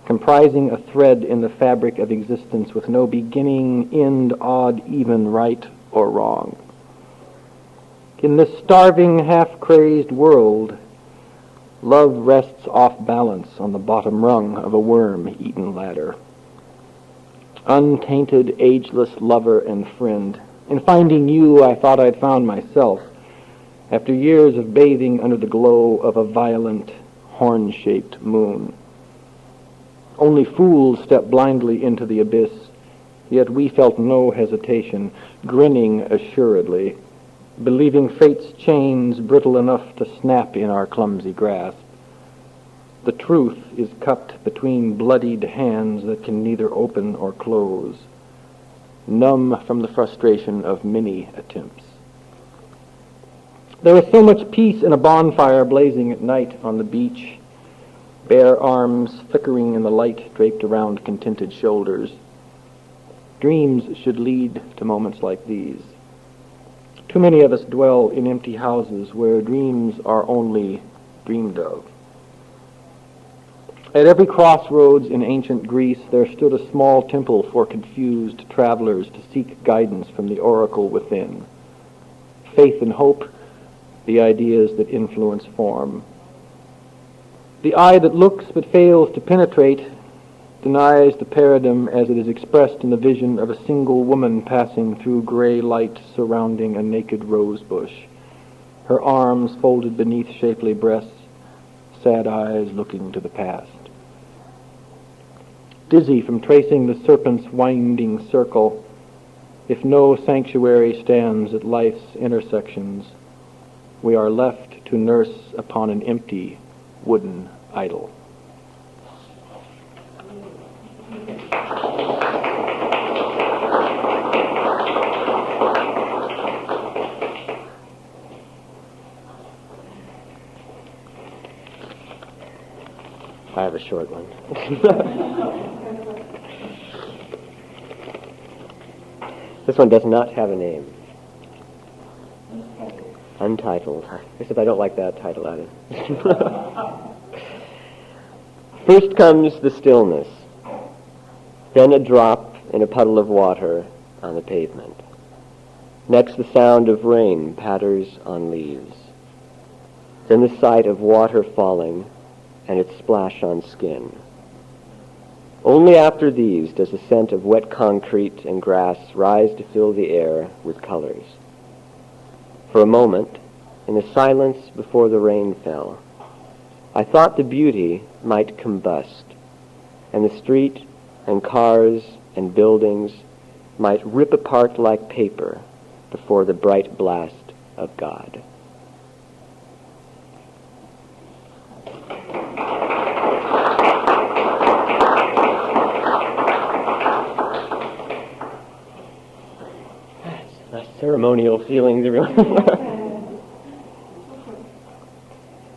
comprising a thread in the fabric of existence with no beginning, end, odd, even, right, or wrong. In this starving, half-crazed world, love rests off balance on the bottom rung of a worm-eaten ladder. Untainted, ageless lover and friend, in finding you I thought I'd found myself, after years of bathing under the glow of a violent, horn-shaped moon. Only fools step blindly into the abyss, yet we felt no hesitation, grinning assuredly, believing fate's chains brittle enough to snap in our clumsy grasp. The truth is cupped between bloodied hands that can neither open or close, numb from the frustration of many attempts. There is so much peace in a bonfire blazing at night on the beach, bare arms flickering in the light draped around contented shoulders. Dreams should lead to moments like these. Too many of us dwell in empty houses where dreams are only dreamed of. At every crossroads in ancient Greece there stood a small temple for confused travelers to seek guidance from the oracle within. Faith and hope, the ideas that influence form. The eye that looks but fails to penetrate denies the paradigm as it is expressed in the vision of a single woman passing through gray light surrounding a naked rose bush, her arms folded beneath shapely breasts, sad eyes looking to the past. Dizzy from tracing the serpent's winding circle, if no sanctuary stands at life's intersections, we are left to nurse upon an empty wooden idol. I have a short one. This one does not have a name. Untitled. Except I don't like that title either. First comes the stillness, then a drop in a puddle of water on the pavement. Next, the sound of rain patters on leaves. Then the sight of water falling and its splash on skin. Only after these does the scent of wet concrete and grass rise to fill the air with colors. For a moment, in the silence before the rain fell, I thought the beauty might combust, and the street and cars and buildings might rip apart like paper before the bright blast of God. Nice ceremonial feelings, everyone.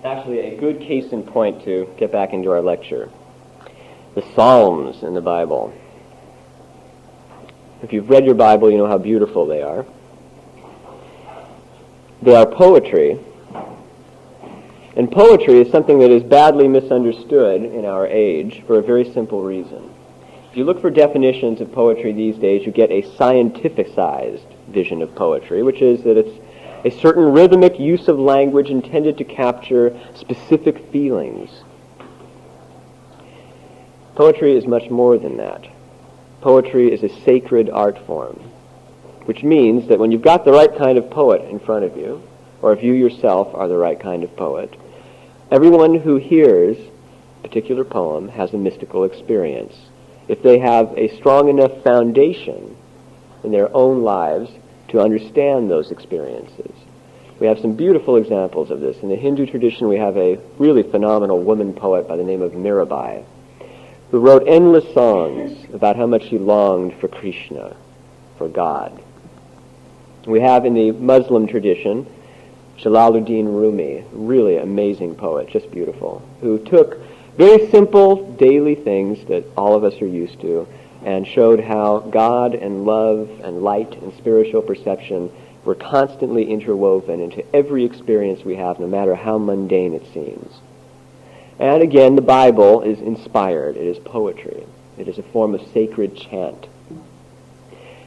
Actually, a good case in point to get back into our lecture. The Psalms in the Bible. If you've read your Bible, you know how beautiful they are. They are poetry. And poetry is something that is badly misunderstood in our age for a very simple reason. If you look for definitions of poetry these days, you get a scientificized vision of poetry, which is that it's a certain rhythmic use of language intended to capture specific feelings. Poetry is much more than that. Poetry is a sacred art form, which means that when you've got the right kind of poet in front of you, or if you yourself are the right kind of poet, everyone who hears a particular poem has a mystical experience. If they have a strong enough foundation in their own lives to understand those experiences. We have some beautiful examples of this. In the Hindu tradition, we have a really phenomenal woman poet by the name of Mirabai, who wrote endless songs about how much she longed for Krishna, for God. We have in the Muslim tradition Jalaluddin Rumi, really amazing poet, just beautiful, who took very simple daily things that all of us are used to and showed how God and love and light and spiritual perception were constantly interwoven into every experience we have, no matter how mundane it seems. And again, the Bible is inspired. It is poetry. It is a form of sacred chant.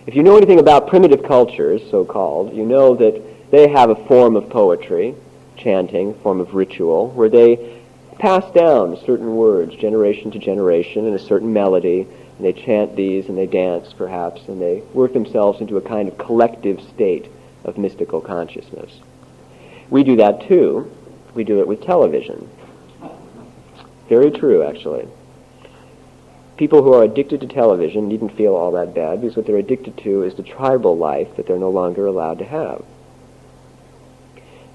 If you know anything about primitive cultures, so-called, you know that they have a form of poetry, chanting, a form of ritual, where they pass down certain words generation to generation in a certain melody, and they chant these and they dance perhaps, and they work themselves into a kind of collective state of mystical consciousness. We do that too. We do it with television. Very true, actually. People who are addicted to television needn't feel all that bad, because what they're addicted to is the tribal life that they're no longer allowed to have.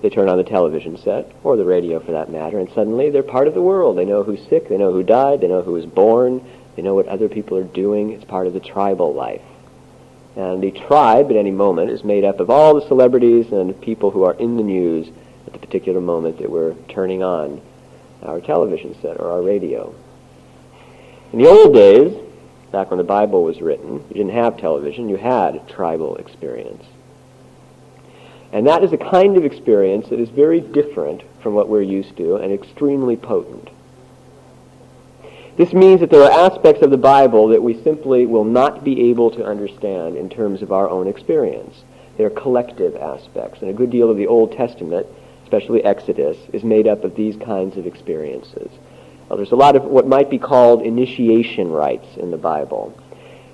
They turn on the television set, or the radio for that matter, and suddenly they're part of the world. They know who's sick, they know who died, they know who was born, they know what other people are doing. It's part of the tribal life. And the tribe at any moment is made up of all the celebrities and people who are in the news at the particular moment that we're turning on our television set or our radio. In the old days, back when the Bible was written, you didn't have television, you had tribal experience. And that is a kind of experience that is very different from what we're used to and extremely potent. This means that there are aspects of the Bible that we simply will not be able to understand in terms of our own experience. They are collective aspects, and a good deal of the Old Testament, especially Exodus, is made up of these kinds of experiences. Well, there's a lot of what might be called initiation rites in the Bible.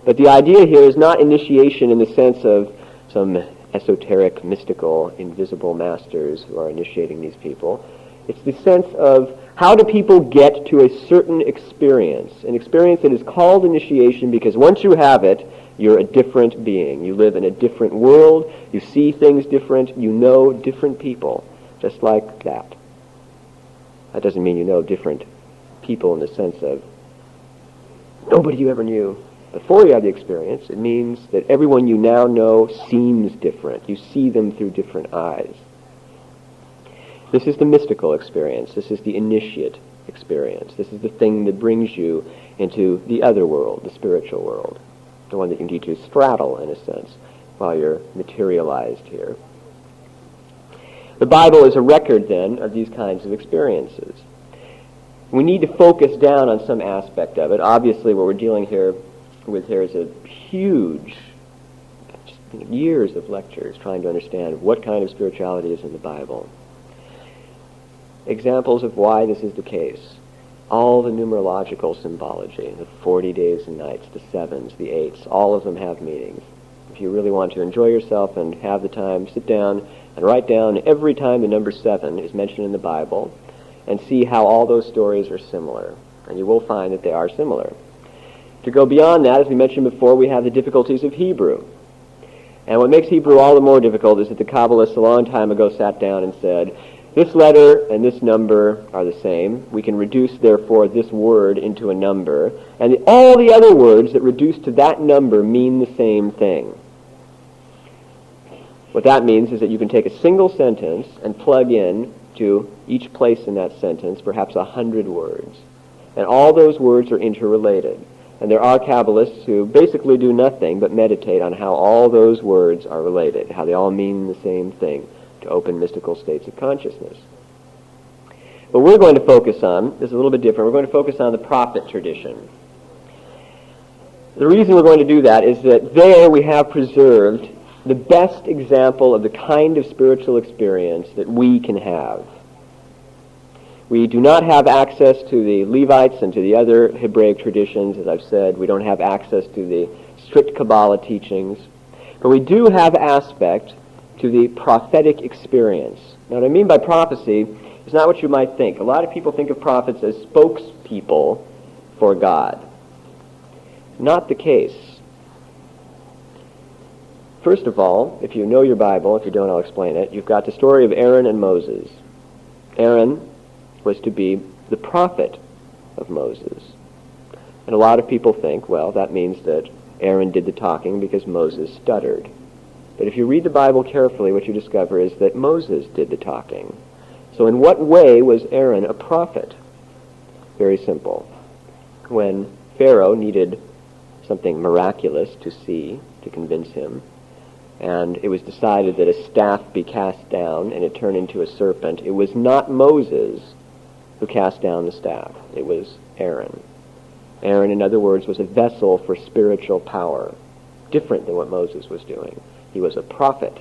But the idea here is not initiation in the sense of some esoteric, mystical, invisible masters who are initiating these people. It's the sense of how do people get to a certain experience, an experience that is called initiation because once you have it, you're a different being. You live in a different world, you see things different, you know different people, just like that. That doesn't mean you know different people in the sense of nobody you ever knew before you have the experience. It means that everyone you now know seems different. You see them through different eyes. This is the mystical experience. This is the initiate experience. This is the thing that brings you into the other world, the spiritual world, the one that you need to straddle, in a sense, while you're materialized here. The Bible is a record, then, of these kinds of experiences. We need to focus down on some aspect of it. Obviously, what we're dealing with here is a huge, years of lectures trying to understand what kind of spirituality is in the Bible. Examples of why this is the case. All the numerological symbology, the 40 days and nights, the 7s, the 8s, all of them have meanings. If you really want to enjoy yourself and have the time, sit down and write down every time the number 7 is mentioned in the Bible and see how all those stories are similar. And you will find that they are similar. To go beyond that, as we mentioned before, we have the difficulties of Hebrew. And what makes Hebrew all the more difficult is that the Kabbalists a long time ago sat down and said, this letter and this number are the same. We can reduce, therefore, this word into a number. And all the other words that reduce to that number mean the same thing. What that means is that you can take a single sentence and plug in to each place in that sentence perhaps 100 words. And all those words are interrelated. And there are Kabbalists who basically do nothing but meditate on how all those words are related, how they all mean the same thing, to open mystical states of consciousness. But we're going to focus on, this is a little bit different, we're going to focus on the prophet tradition. The reason we're going to do that is that there we have preserved the best example of the kind of spiritual experience that we can have. We do not have access to the Levites and to the other Hebraic traditions, as I've said. We don't have access to the strict Kabbalah teachings. But we do have aspect to the prophetic experience. Now, what I mean by prophecy is not what you might think. A lot of people think of prophets as spokespeople for God. Not the case. First of all, if you know your Bible, if you don't, I'll explain it, you've got the story of Aaron and Moses. Aaron was to be the prophet of Moses. And a lot of people think, well, that means that Aaron did the talking because Moses stuttered. But if you read the Bible carefully, what you discover is that Moses did the talking. So in what way was Aaron a prophet? Very simple. When Pharaoh needed something miraculous to see, to convince him, and it was decided that a staff be cast down and it turned into a serpent, it was not Moses who cast down the staff. It was Aaron. Aaron, in other words, was a vessel for spiritual power, different than what Moses was doing. He was a prophet.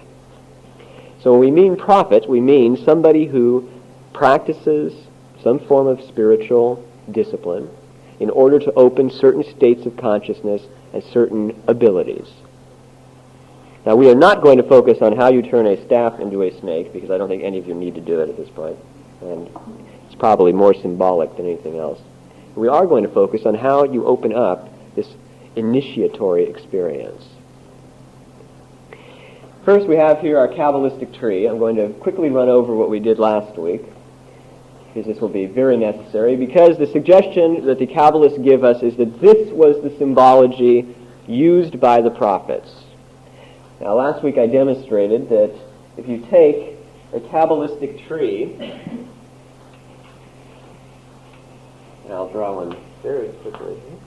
So when we mean prophet, we mean somebody who practices some form of spiritual discipline in order to open certain states of consciousness and certain abilities. Now, we are not going to focus on how you turn a staff into a snake, because I don't think any of you need to do it at this point, and it's probably more symbolic than anything else. We are going to focus on how you open up this initiatory experience. First, we have here our Kabbalistic tree. I'm going to quickly run over what we did last week, because this will be very necessary, because the suggestion that the Kabbalists give us is that this was the symbology used by the prophets. Now, last week I demonstrated that if you take a Kabbalistic tree, and I'll draw one very quickly here.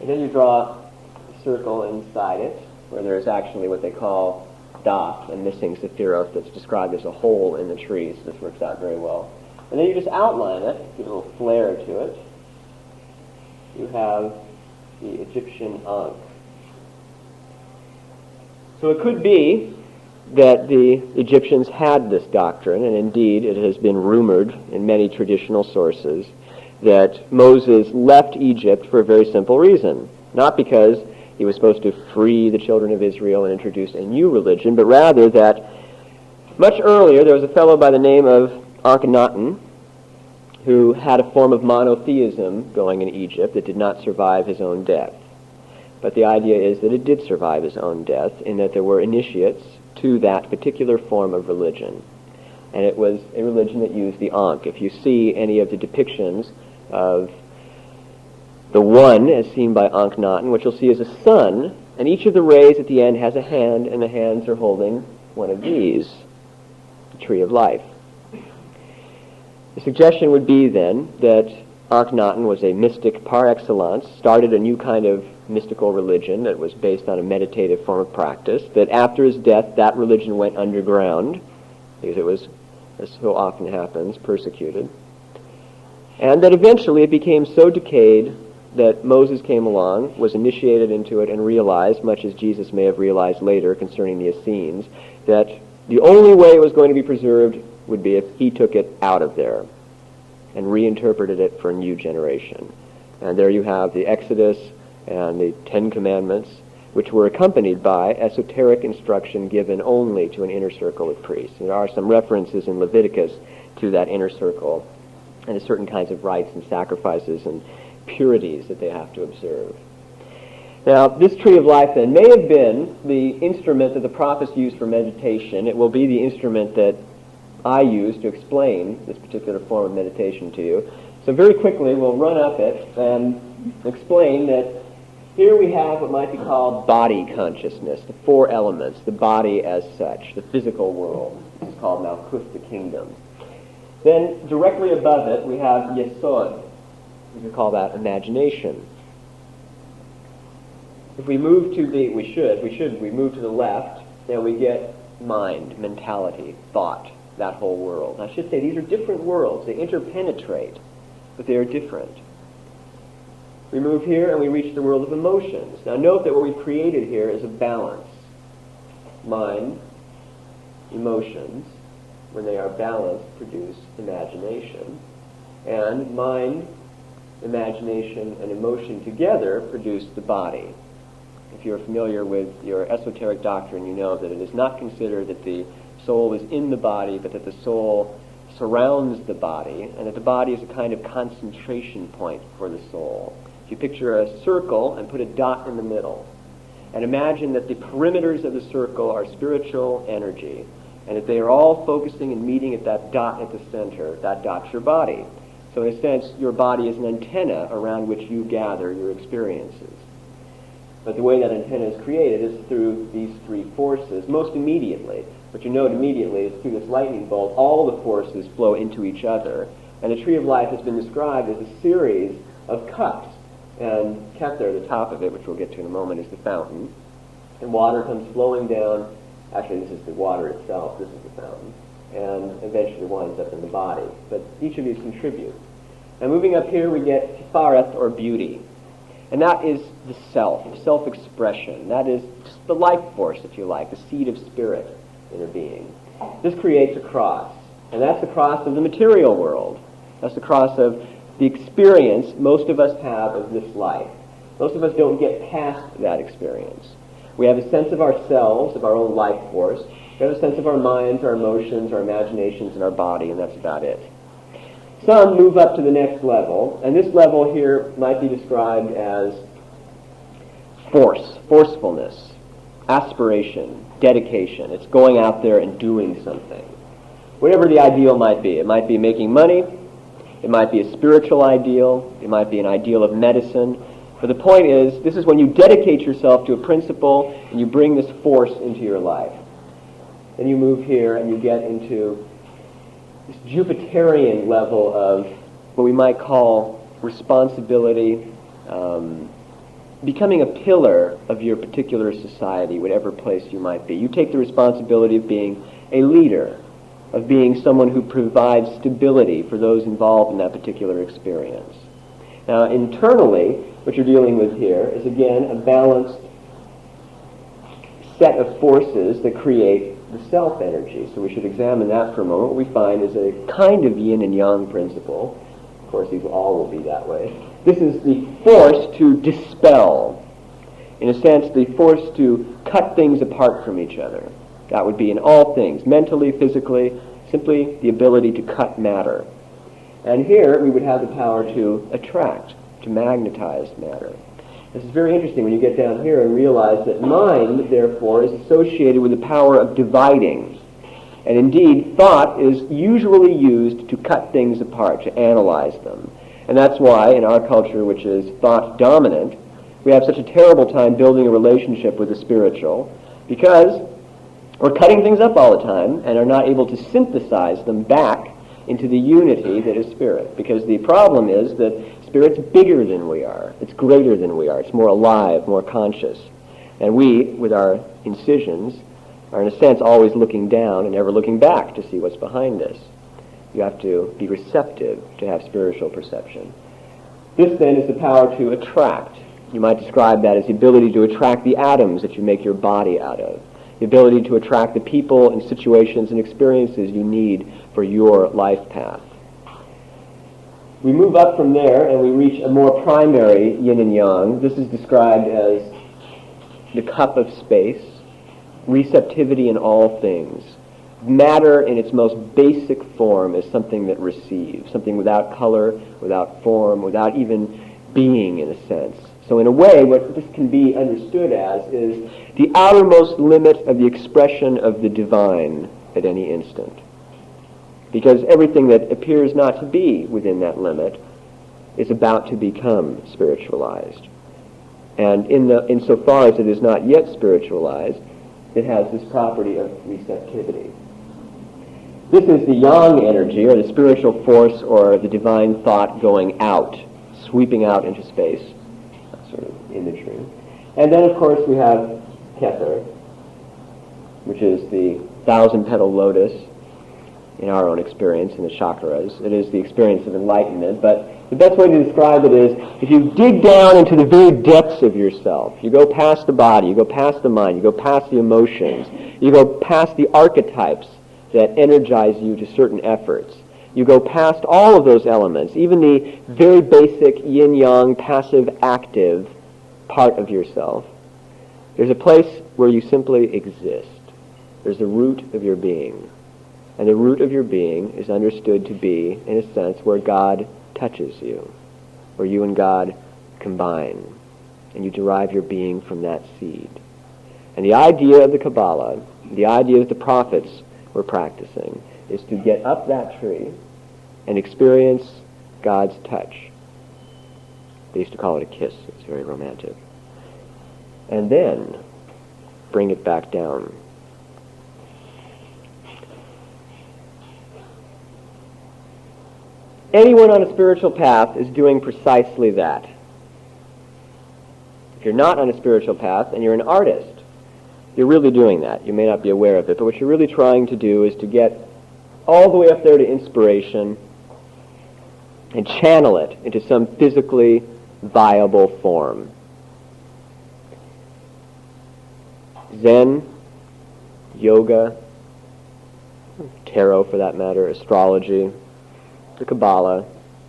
And then you draw a circle inside it, where there is actually what they call dots and missing sephiroth that's described as a hole in the tree, so this works out very well. And then you just outline it, give a little flair to it. You have the Egyptian Ankh. So it could be that the Egyptians had this doctrine, and indeed it has been rumored in many traditional sources that Moses left Egypt for a very simple reason. Not because he was supposed to free the children of Israel and introduce a new religion, but rather that much earlier there was a fellow by the name of Akhenaten who had a form of monotheism going in Egypt that did not survive his own death. But the idea is that it did survive his own death, in that there were initiates to that particular form of religion. And it was a religion that used the Ankh. If you see any of the depictions of the One as seen by Akhenaten, what you'll see is a sun, and each of the rays at the end has a hand, and the hands are holding one of these, the tree of life. The suggestion would be then that Akhenaten was a mystic par excellence, started a new kind of mystical religion that was based on a meditative form of practice, that after his death that religion went underground, because it was, as so often happens, persecuted, and that eventually it became so decayed that Moses came along, was initiated into it, and realized, much as Jesus may have realized later concerning the Essenes, that the only way it was going to be preserved would be if he took it out of there and reinterpreted it for a new generation. And there you have the Exodus and the Ten Commandments, which were accompanied by esoteric instruction given only to an inner circle of priests. There are some references in Leviticus to that inner circle and to certain kinds of rites and sacrifices and purities that they have to observe. Now, this tree of life then may have been the instrument that the prophets used for meditation. It will be the instrument that I use to explain this particular form of meditation to you. So very quickly we'll run up it and explain that here we have what might be called body consciousness, the four elements, the body as such, the physical world. This is called Malkuth, the kingdom. Then directly above it we have Yesod. We could call that imagination. If we move to the, we move to the left, then we get mind, mentality, thought, that whole world. I should say these are different worlds. They interpenetrate, but they are different. We move here and we reach the world of emotions. Now note that what we've created here is a balance. Mind, emotions, when they are balanced, produce imagination. And mind, imagination, and emotion together produce the body. If you're familiar with your esoteric doctrine, you know that it is not considered that the soul is in the body, but that the soul surrounds the body, and that the body is a kind of concentration point for the soul. If you picture a circle and put a dot in the middle, and imagine that the perimeters of the circle are spiritual energy, and that they are all focusing and meeting at that dot at the center, that dot's your body. So in a sense, your body is an antenna around which you gather your experiences. But the way that antenna is created is through these three forces, most immediately. What you note immediately is through this lightning bolt, all the forces flow into each other. And the tree of life has been described as a series of cups. And Kether, the top of it, which we'll get to in a moment, is the fountain. And water comes flowing down. Actually, this is the water itself. This is the fountain. And eventually winds up in the body. But each of these contribute. And moving up here, we get Tifareth, or beauty. And that is the self, self-expression. That is just the life force, if you like, the seed of spirit in a being. This creates a cross. And that's the cross of the material world. That's the cross of the experience most of us have of this life. Most of us don't get past that experience. We have a sense of ourselves, of our own life force. We have a sense of our minds, our emotions, our imaginations, and our body, and that's about it. Some move up to the next level, and this level here might be described as force, forcefulness, aspiration, dedication. It's going out there and doing something. Whatever the ideal might be. It might be making money. It might be a spiritual ideal. It might be an ideal of medicine. But the point is, this is when you dedicate yourself to a principle and you bring this force into your life. Then you move here and you get into this Jupiterian level of what we might call responsibility, becoming a pillar of your particular society, whatever place you might be. You take the responsibility of being a leader, of being someone who provides stability for those involved in that particular experience. Now, internally, what you're dealing with here is, again, a balanced set of forces that create the self-energy. So we should examine that for a moment. What we find is a kind of yin and yang principle. Of course, these all will be that way. This is the force to dispel. In a sense, the force to cut things apart from each other. That would be in all things, mentally, physically, simply the ability to cut matter. And here we would have the power to attract, to magnetize matter. This is very interesting when you get down here and realize that mind, therefore, is associated with the power of dividing. And indeed, thought is usually used to cut things apart, to analyze them. And that's why, in our culture, which is thought-dominant, we have such a terrible time building a relationship with the spiritual, because we're cutting things up all the time and are not able to synthesize them back into the unity that is spirit. Because the problem is that spirit's bigger than we are. It's greater than we are. It's more alive, more conscious. And we, with our incisions, are in a sense always looking down and never looking back to see what's behind us. You have to be receptive to have spiritual perception. This then is the power to attract. You might describe that as the ability to attract the atoms that you make your body out of, the ability to attract the people and situations and experiences you need for your life path. We move up from there and we reach a more primary yin and yang. This is described as the cup of space, receptivity in all things. Matter in its most basic form is something that receives, something without color, without form, without even being in a sense. So in a way, what this can be understood as is the outermost limit of the expression of the divine at any instant. Because everything that appears not to be within that limit is about to become spiritualized. And insofar as it is not yet spiritualized, it has this property of receptivity. This is the yang energy, or the spiritual force, or the divine thought going out, sweeping out into space. That sort of imagery. And then, of course, we have Kether, which is the 1,000-petal lotus in our own experience in the chakras. It is the experience of enlightenment, but the best way to describe it is if you dig down into the very depths of yourself, you go past the body, you go past the mind, you go past the emotions, you go past the archetypes that energize you to certain efforts. You go past all of those elements, even the very basic yin-yang, passive-active part of yourself. There's a place where you simply exist. There's the root of your being. And the root of your being is understood to be, in a sense, where God touches you, where you and God combine, and you derive your being from that seed. And the idea of the Kabbalah, the idea that the prophets were practicing, is to get up that tree and experience God's touch. They used to call it a kiss. It's very romantic. And then bring it back down. Anyone on a spiritual path is doing precisely that. If you're not on a spiritual path and you're an artist, you're really doing that. You may not be aware of it, but what you're really trying to do is to get all the way up there to inspiration and channel it into some physically viable form. Zen, yoga, tarot for that matter, astrology, the Kabbalah,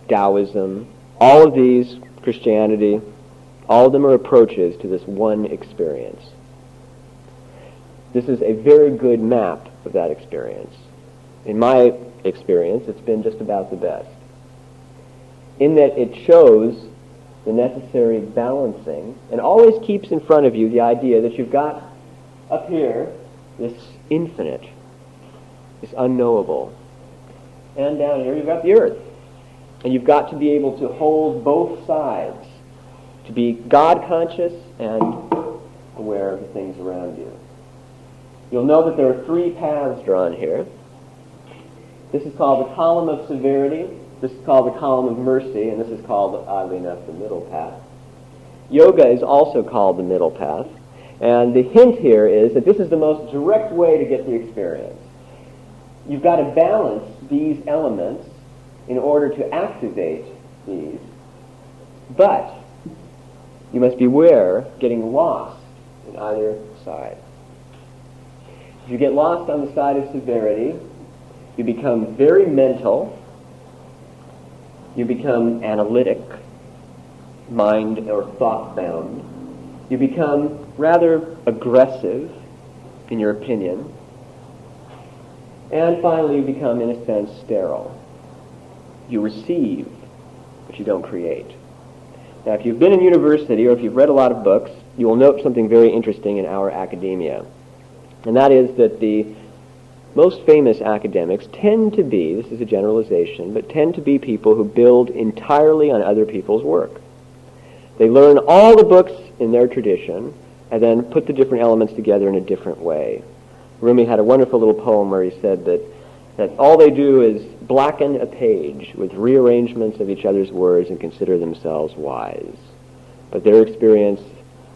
Taoism, all of these, Christianity, all of them are approaches to this one experience. This is a very good map of that experience. In my experience, it's been just about the best, in that it shows the necessary balancing and always keeps in front of you the idea that you've got up here this infinite, this unknowable, and down here you've got the earth. And you've got to be able to hold both sides, to be God-conscious and aware of the things around you. You'll know that there are three paths drawn here. This is called the column of severity, this is called the column of mercy, and this is called, oddly enough, the middle path. Yoga is also called the middle path, and the hint here is that this is the most direct way to get the experience. You've got to balance these elements in order to activate these, but you must beware getting lost in either side. If you get lost on the side of severity, you become very mental, you become analytic, mind or thought-bound, you become rather aggressive in your opinion, and finally you become, in a sense, sterile. You receive, but you don't create. Now, if you've been in university or if you've read a lot of books, you will note something very interesting in our academia. And that is that the most famous academics tend to be, this is a generalization, but tend to be people who build entirely on other people's work. They learn all the books in their tradition and then put the different elements together in a different way. Rumi had a wonderful little poem where he said that that all they do is blacken a page with rearrangements of each other's words and consider themselves wise. But their experience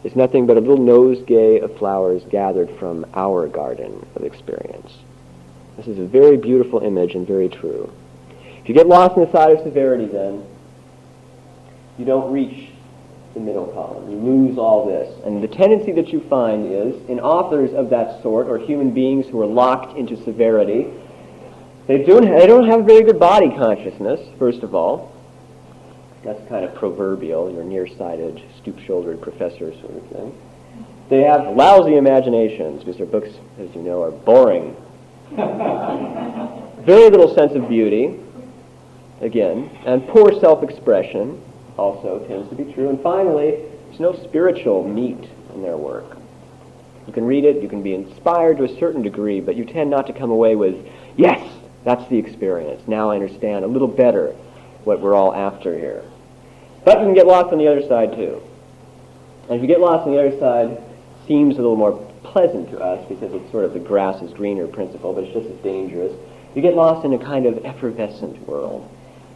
is nothing but a little nosegay of flowers gathered from our garden of experience. This is a very beautiful image and very true. If you get lost in the side of severity, then you don't reach the middle column. You lose all this. And the tendency that you find is, in authors of that sort, or human beings who are locked into severity, they don't have very good body consciousness, first of all. That's kind of proverbial, your nearsighted, stoop-shouldered professor sort of thing. They have lousy imaginations, because their books, as you know, are boring. Very little sense of beauty, again, and poor self-expression also tends to be true. And finally, there's no spiritual meat in their work. You can read it, you can be inspired to a certain degree, but you tend not to come away with, yes, that's the experience. Now I understand a little better what we're all after here. But you can get lost on the other side, too. And if you get lost on the other side, it seems a little more pleasant to us because it's sort of the grass is greener principle, but it's just as dangerous. You get lost in a kind of effervescent world.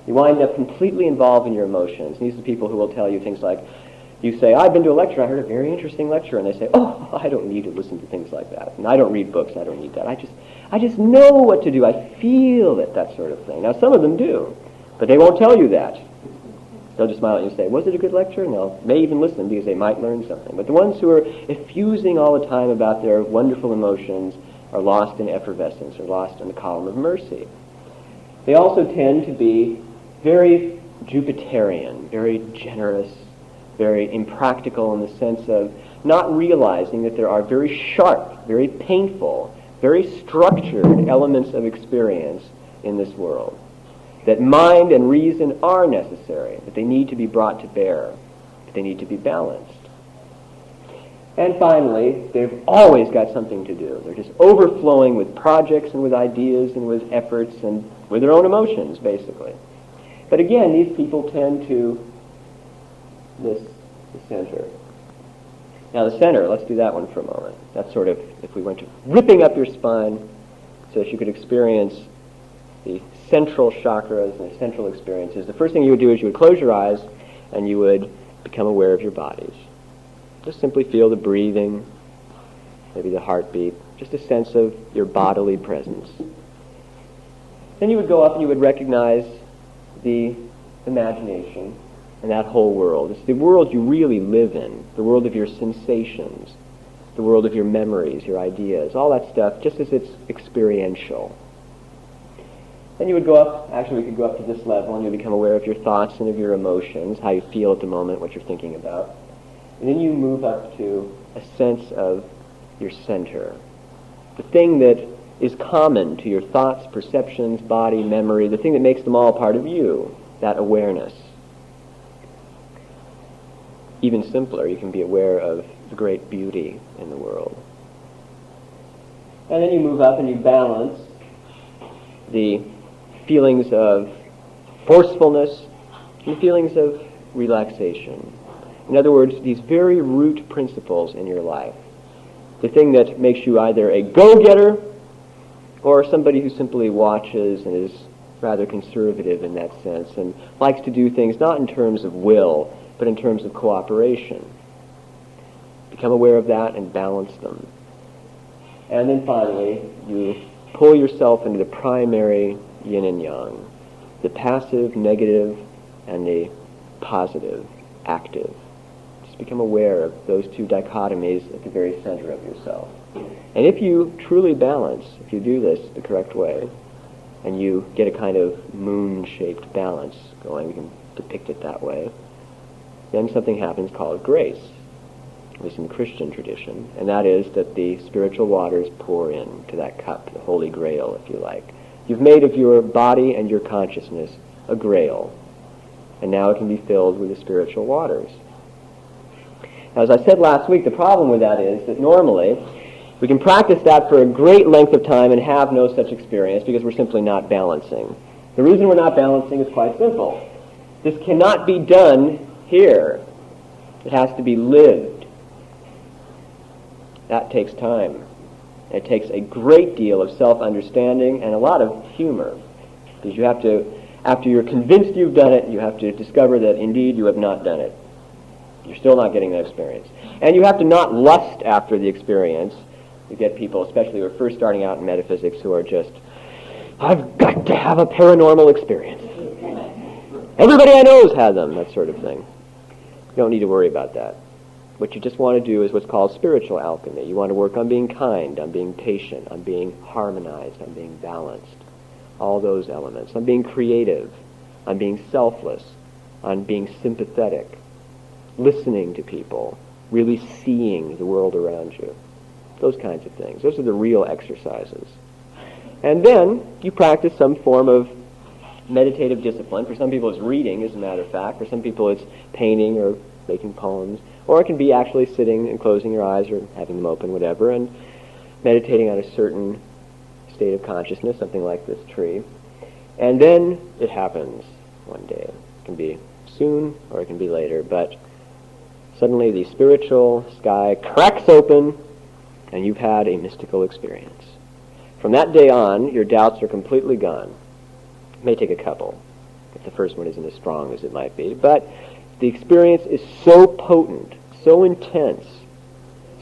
You wind up completely involved in your emotions. And these are the people who will tell you things like, you say, I've been to a lecture, I heard a very interesting lecture, and they say, oh, I don't need to listen to things like that. And I don't read books, I don't need that. I just know what to do. I feel it, that sort of thing. Now, some of them do, but they won't tell you that. They'll just smile at you and say, was it a good lecture? And they may even listen because they might learn something. But the ones who are effusing all the time about their wonderful emotions are lost in effervescence, or lost in the column of mercy. They also tend to be very Jupiterian, very generous, very impractical in the sense of not realizing that there are very sharp, very painful, very structured elements of experience in this world. That mind and reason are necessary, that they need to be brought to bear, that they need to be balanced. And finally, they've always got something to do. They're just overflowing with projects and with ideas and with efforts and with their own emotions, basically. But again, these people tend to miss the center. Now the center, let's do that one for a moment. That's sort of, if we went to ripping up your spine so that you could experience the central chakras and the central experiences, the first thing you would do is you would close your eyes and you would become aware of your bodies. Just simply feel the breathing, maybe the heartbeat, just a sense of your bodily presence. Then you would go up and you would recognize the imagination and that whole world. It's the world you really live in, the world of your sensations, the world of your memories, your ideas, all that stuff, just as it's experiential. Then you would go up, actually we could go up to this level, and you become aware of your thoughts and of your emotions, how you feel at the moment, what you're thinking about. And then you move up to a sense of your center, the thing that is common to your thoughts, perceptions, body, memory, the thing that makes them all part of you, that awareness. Even simpler, you can be aware of the great beauty in the world. And then you move up and you balance the feelings of forcefulness and the feelings of relaxation. In other words, these very root principles in your life. The thing that makes you either a go-getter or somebody who simply watches and is rather conservative in that sense and likes to do things not in terms of will, but in terms of cooperation. Become aware of that and balance them. And then finally, you pull yourself into the primary yin and yang, the passive, negative, and the positive, active. Just become aware of those two dichotomies at the very center of yourself. And if you truly balance, if you do this the correct way, and you get a kind of moon-shaped balance going, we can depict it that way, then something happens called grace, at least in the Christian tradition, and that is that the spiritual waters pour into that cup, the Holy Grail, if you like. You've made of your body and your consciousness a grail, and now it can be filled with the spiritual waters. Now, as I said last week, the problem with that is that normally we can practice that for a great length of time and have no such experience because we're simply not balancing. The reason we're not balancing is quite simple. This cannot be done here. It has to be lived. That takes time. It takes a great deal of self-understanding and a lot of humor, because you have to, after you're convinced you've done it, you have to discover that indeed you have not done it. You're still not getting that experience. And you have to not lust after the experience. You get people, especially who are first starting out in metaphysics, who are just, I've got to have a paranormal experience. Everybody I know has had them, that sort of thing. You don't need to worry about that. What you just want to do is what's called spiritual alchemy. You want to work on being kind, on being patient, on being harmonized, on being balanced. All those elements. On being creative, on being selfless, on being sympathetic, listening to people, really seeing the world around you. Those kinds of things. Those are the real exercises. And then you practice some form of meditative discipline. For some people it's reading, as a matter of fact. For some people it's painting or making poems. Or it can be actually sitting and closing your eyes or having them open, whatever, and meditating on a certain state of consciousness, something like this tree. And then it happens one day. It can be soon or it can be later, but suddenly the spiritual sky cracks open and you've had a mystical experience. From that day on, your doubts are completely gone. It may take a couple, if the first one isn't as strong as it might be, but the experience is so potent, so intense,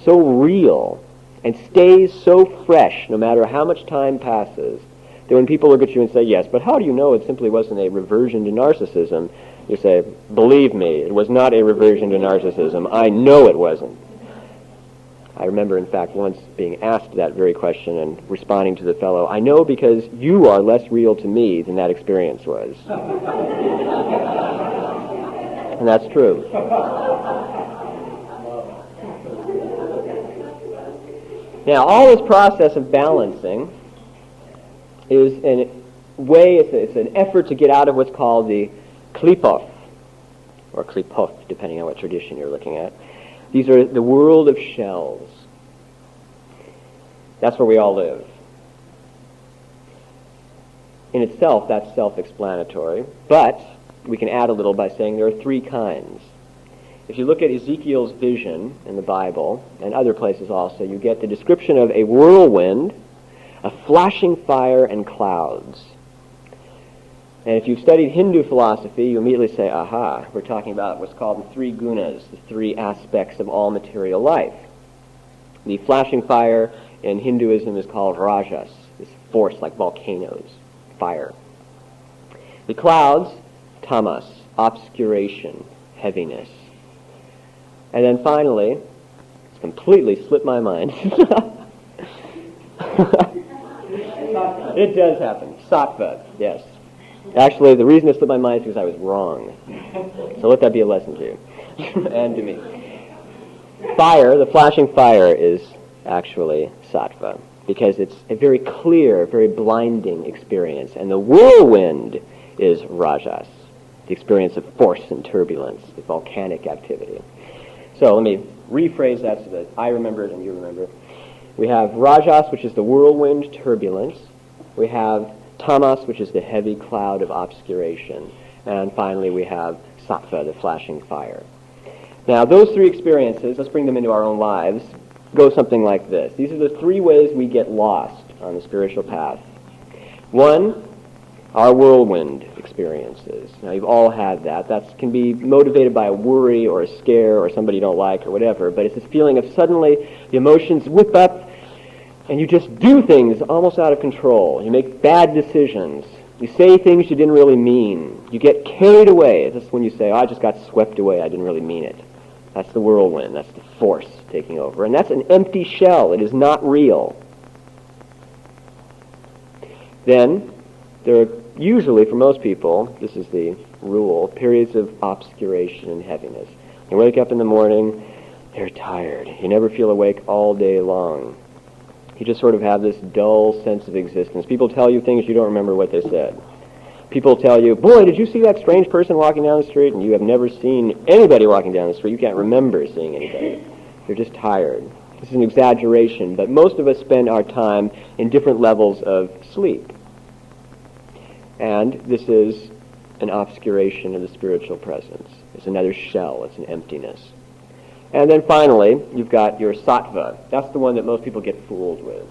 so real, and stays so fresh no matter how much time passes, that when people look at you and say, yes, but how do you know it simply wasn't a reversion to narcissism? You say, believe me, it was not a reversion to narcissism. I know it wasn't. I remember, in fact, once being asked that very question and responding to the fellow, I know because you are less real to me than that experience was. And that's true. Now, all this process of balancing is in a way, it's an effort to get out of what's called the klipov, or klipov, depending on what tradition you're looking at. These are the world of shells. That's where we all live. In itself, that's self-explanatory, but we can add a little by saying there are three kinds. If you look at Ezekiel's vision in the Bible, and other places also, you get the description of a whirlwind, a flashing fire, and clouds. And if you've studied Hindu philosophy, you immediately say, aha, we're talking about what's called the three gunas, the three aspects of all material life. The flashing fire in Hinduism is called rajas, this force like volcanoes, fire. The clouds, tamas, obscuration, heaviness. And then finally, it's completely slipped my mind. It does happen. Sattva, yes. Actually, the reason it slipped my mind is because I was wrong. So let that be a lesson to you and to me. Fire, the flashing fire, is actually sattva because it's a very clear, very blinding experience. And the whirlwind is rajas, the experience of force and turbulence, the volcanic activity. So let me rephrase that so that I remember it and you remember it. We have rajas, which is the whirlwind turbulence. We have tamas, which is the heavy cloud of obscuration. And finally, we have sattva, the flashing fire. Now, those three experiences, let's bring them into our own lives, go something like this. These are the three ways we get lost on the spiritual path. One, our whirlwind experiences. Now, you've all had that. That can be motivated by a worry or a scare or somebody you don't like or whatever, but it's this feeling of suddenly the emotions whip up and you just do things almost out of control. You make bad decisions. You say things you didn't really mean. You get carried away. That's when you say, I just got swept away. I didn't really mean it. That's the whirlwind. That's the force taking over. And that's an empty shell. It is not real. Then, there are usually, for most people, this is the rule, periods of obscuration and heaviness. You wake up in the morning, you're tired. You never feel awake all day long. You just sort of have this dull sense of existence. People tell you things you don't remember what they said. People tell you, boy, did you see that strange person walking down the street? And you have never seen anybody walking down the street. You can't remember seeing anybody. You're just tired. This is an exaggeration, but most of us spend our time in different levels of sleep. And this is an obscuration of the spiritual presence. It's another shell. It's an emptiness. And then finally, you've got your sattva. That's the one that most people get fooled with.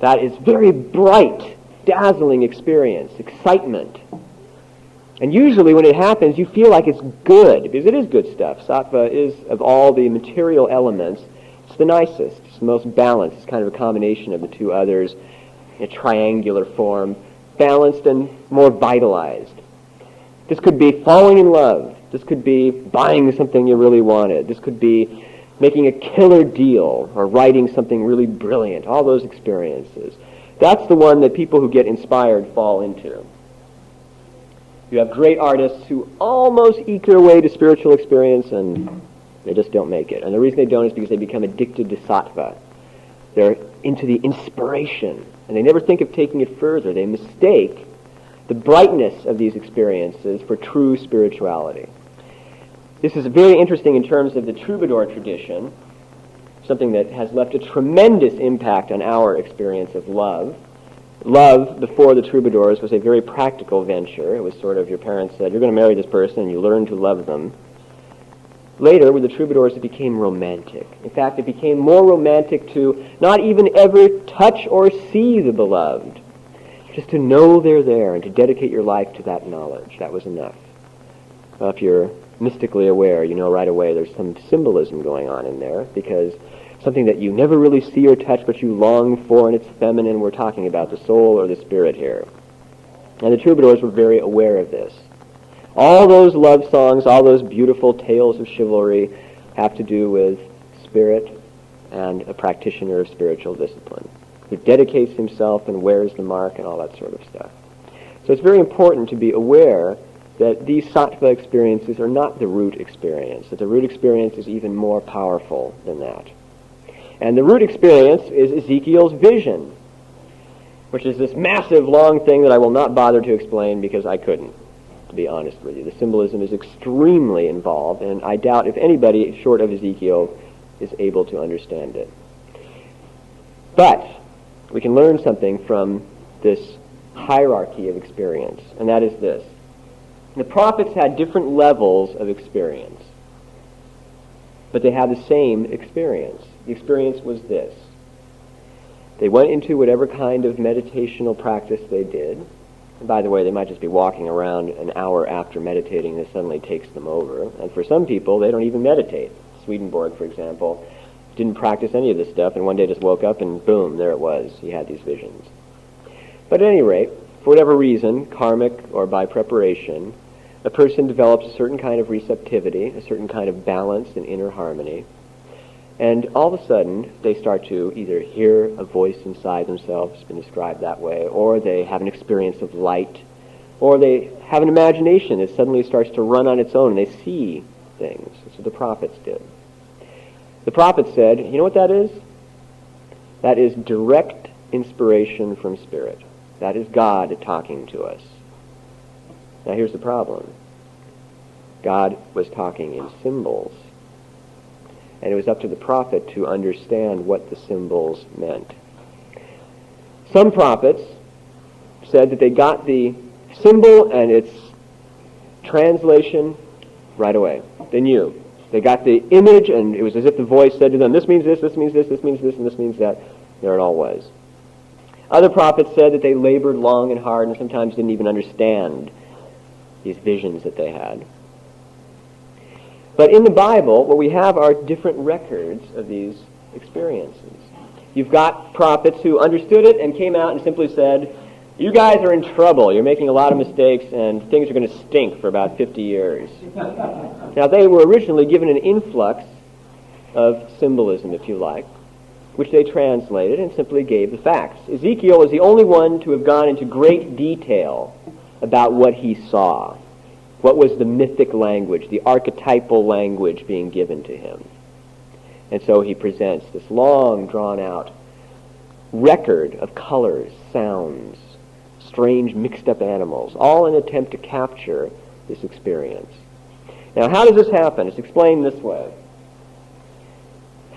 That is very bright, dazzling experience, excitement. And usually when it happens, you feel like it's good, because it is good stuff. Sattva is, of all the material elements, it's the nicest. It's the most balanced. It's kind of a combination of the two others in a triangular form, balanced and more vitalized. This could be falling in love. This could be buying something you really wanted. This could be making a killer deal or writing something really brilliant. All those experiences. That's the one that people who get inspired fall into. You have great artists who almost eke their way to spiritual experience and they just don't make it. And the reason they don't is because they become addicted to sattva. They're into the inspiration and they never think of taking it further. They mistake the brightness of these experiences for true spirituality. This is very interesting in terms of the troubadour tradition, something that has left a tremendous impact on our experience of love. Love, before the troubadours, was a very practical venture. It was sort of, your parents said, you're going to marry this person, and you learn to love them. Later, with the troubadours, it became romantic. In fact, it became more romantic to not even ever touch or see the beloved. Just to know they're there and to dedicate your life to that knowledge. That was enough. Well, if you're mystically aware, you know right away there's some symbolism going on in there, because something that you never really see or touch but you long for, and it's feminine. We're talking about the soul or the spirit here. And the troubadours were very aware of this. All those love songs, all those beautiful tales of chivalry have to do with spirit and a practitioner of spiritual discipline who dedicates himself and wears the mark and all that sort of stuff. So it's very important to be aware that these sattva experiences are not the root experience, that the root experience is even more powerful than that. And the root experience is Ezekiel's vision, which is this massive, long thing that I will not bother to explain because I couldn't, to be honest with you. The symbolism is extremely involved, and I doubt if anybody short of Ezekiel is able to understand it. But we can learn something from this hierarchy of experience, and that is this. The prophets had different levels of experience, but they had the same experience. The experience was this. They went into whatever kind of meditational practice they did. And by the way, they might just be walking around an hour after meditating and it suddenly takes them over. And for some people, they don't even meditate. Swedenborg, for example, didn't practice any of this stuff and one day just woke up and boom, there it was. He had these visions. But at any rate, for whatever reason, karmic or by preparation, a person develops a certain kind of receptivity, a certain kind of balance and inner harmony. And all of a sudden, they start to either hear a voice inside themselves, it's been described that way, or they have an experience of light, or they have an imagination that suddenly starts to run on its own, and they see things. That's what the prophets did. The prophets said, you know what that is? That is direct inspiration from Spirit. That is God talking to us. Now here's the problem. God was talking in symbols. And it was up to the prophet to understand what the symbols meant. Some prophets said that they got the symbol and its translation right away. They knew. They got the image and it was as if the voice said to them, this means this, this means this, this means this, and this means that. There it all was. Other prophets said that they labored long and hard and sometimes didn't even understand these visions that they had. But in the Bible, what we have are different records of these experiences. You've got prophets who understood it and came out and simply said, you guys are in trouble. You're making a lot of mistakes and things are going to stink for about 50 years. Now, they were originally given an influx of symbolism, if you like, which they translated and simply gave the facts. Ezekiel was the only one to have gone into great detail about what he saw. What was the mythic language, the archetypal language being given to him. And so he presents this long, drawn-out record of colors, sounds, strange mixed-up animals, all in an attempt to capture this experience. Now, how does this happen? It's explained this way.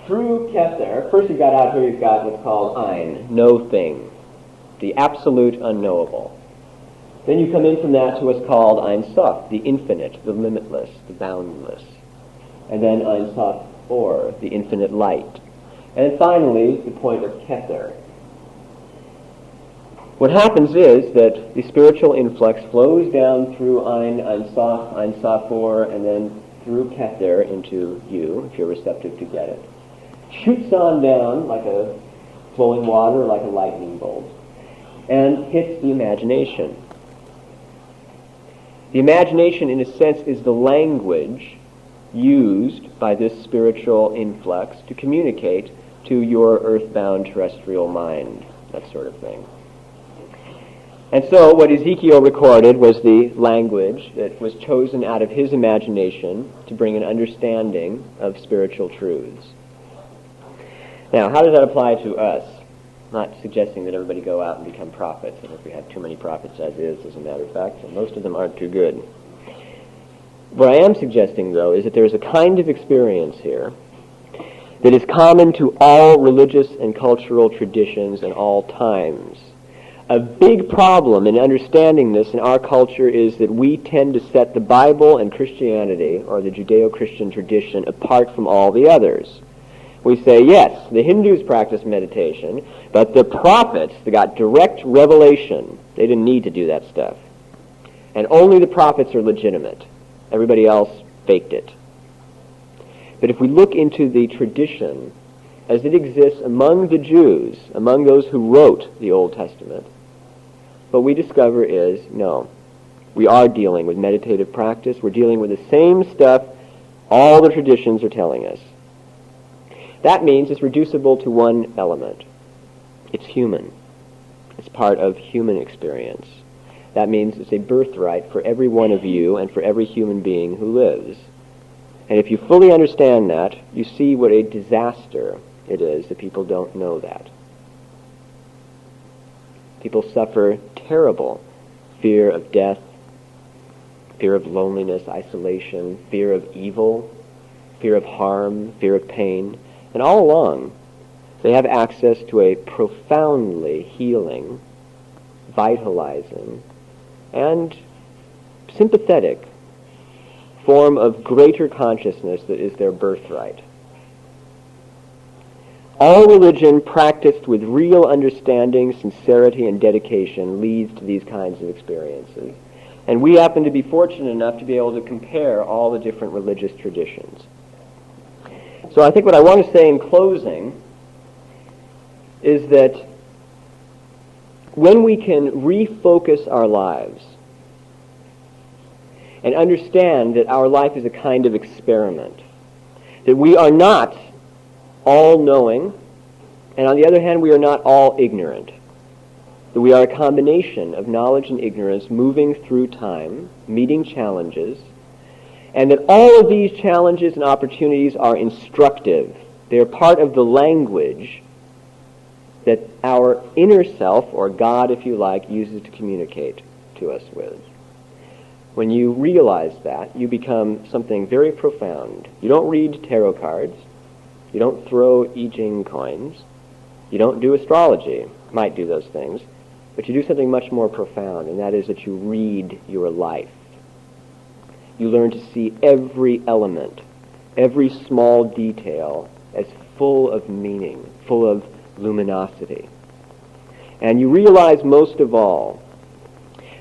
Through Kether, first you've got out here, you've got what's called Ein, no thing, the absolute unknowable. Then you come in from that to what's called Ein Sof, the infinite, the limitless, the boundless. And then Ein Sof or the infinite light. And finally, the point of kether. What happens is that the spiritual influx flows down through Ein Sof, Ein Safor, and then through kether into you, if you're receptive to get it. Shoots on down like a flowing water, like a lightning bolt, and hits the imagination. The imagination, in a sense, is the language used by this spiritual influx to communicate to your earthbound terrestrial mind, that sort of thing. And so what Ezekiel recorded was the language that was chosen out of his imagination to bring an understanding of spiritual truths. Now, how does that apply to us? I'm not suggesting that everybody go out and become prophets. I think we have too many prophets as a matter of fact, and most of them aren't too good. What I am suggesting, though, is that there is a kind of experience here that is common to all religious and cultural traditions and all times. A big problem in understanding this in our culture is that we tend to set the Bible and Christianity, or the Judeo-Christian tradition, apart from all the others. We say, yes, the Hindus practice meditation, but the prophets, they got direct revelation. They didn't need to do that stuff. And only the prophets are legitimate. Everybody else faked it. But if we look into the tradition as it exists among the Jews, among those who wrote the Old Testament, what we discover is, no, we are dealing with meditative practice. We're dealing with the same stuff all the traditions are telling us. That means it's reducible to one element. It's human. It's part of human experience. That means it's a birthright for every one of you and for every human being who lives. And if you fully understand that, you see what a disaster it is that people don't know that. People suffer terrible fear of death, fear of loneliness, isolation, fear of evil, fear of harm, fear of pain. And all along, they have access to a profoundly healing, vitalizing, and sympathetic form of greater consciousness that is their birthright. All religion practiced with real understanding, sincerity, and dedication leads to these kinds of experiences. And we happen to be fortunate enough to be able to compare all the different religious traditions. So I think what I want to say in closing is that when we can refocus our lives and understand that our life is a kind of experiment, that we are not all-knowing, and on the other hand, we are not all ignorant. That we are a combination of knowledge and ignorance moving through time, meeting challenges, and that all of these challenges and opportunities are instructive. They are part of the language that our inner self, or God, if you like, uses to communicate to us with. When you realize that, you become something very profound. You don't read tarot cards. You don't throw I Ching coins. You don't do astrology. You might do those things. But you do something much more profound, and that is that you read your life. You learn to see every element, every small detail as full of meaning, full of luminosity. And you realize most of all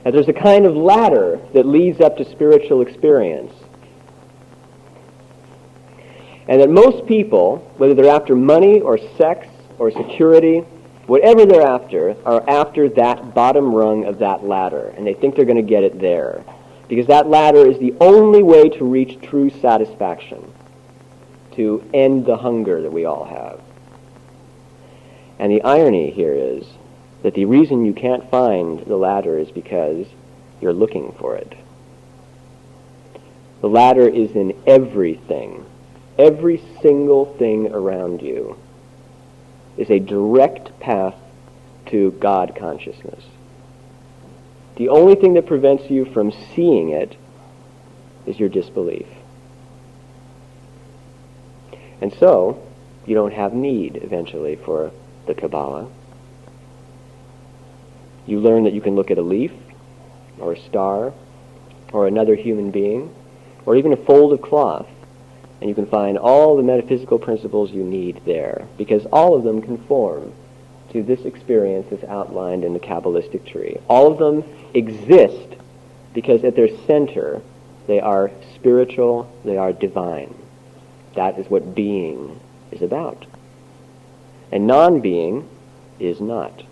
that there's a kind of ladder that leads up to spiritual experience. And that most people, whether they're after money or sex or security, whatever they're after, are after that bottom rung of that ladder. And they think they're going to get it there. Because that ladder is the only way to reach true satisfaction, to end the hunger that we all have. And the irony here is that the reason you can't find the ladder is because you're looking for it. The ladder is in everything. Every single thing around you is a direct path to God consciousness. The only thing that prevents you from seeing it is your disbelief. And so, you don't have need, eventually, for the Kabbalah. You learn that you can look at a leaf, or a star, or another human being, or even a fold of cloth, And you can find all the metaphysical principles you need there, because all of them conform to this experience that's outlined in the Kabbalistic tree. All of them exist because at their center they are spiritual, they are divine. That is what being is about. And non-being is not.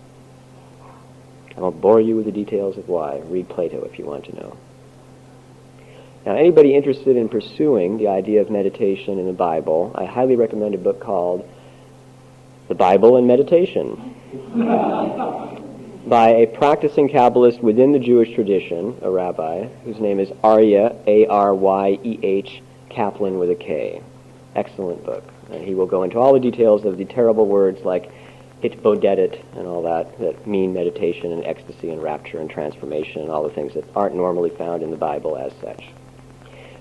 I won't bore you with the details of why. Read Plato if you want to know. Now, anybody interested in pursuing the idea of meditation in the Bible, I highly recommend a book called The Bible and Meditation by a practicing Kabbalist within the Jewish tradition, a rabbi, whose name is Aryeh, A-R-Y-E-H, Kaplan with a K. Excellent book. And he will go into all the details of the terrible words like hitbodedet and all that mean meditation and ecstasy and rapture and transformation and all the things that aren't normally found in the Bible as such.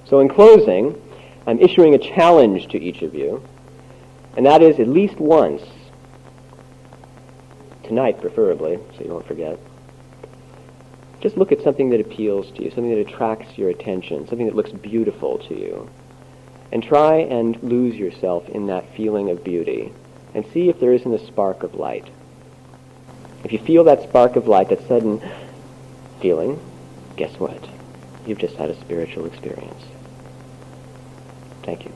So in closing, I'm issuing a challenge to each of you, and that is at least once, tonight preferably, so you won't forget, just look at something that appeals to you, something that attracts your attention, something that looks beautiful to you, and try and lose yourself in that feeling of beauty, and see if there isn't a spark of light. If you feel that spark of light, that sudden feeling, guess what? You've just had a spiritual experience. Thank you.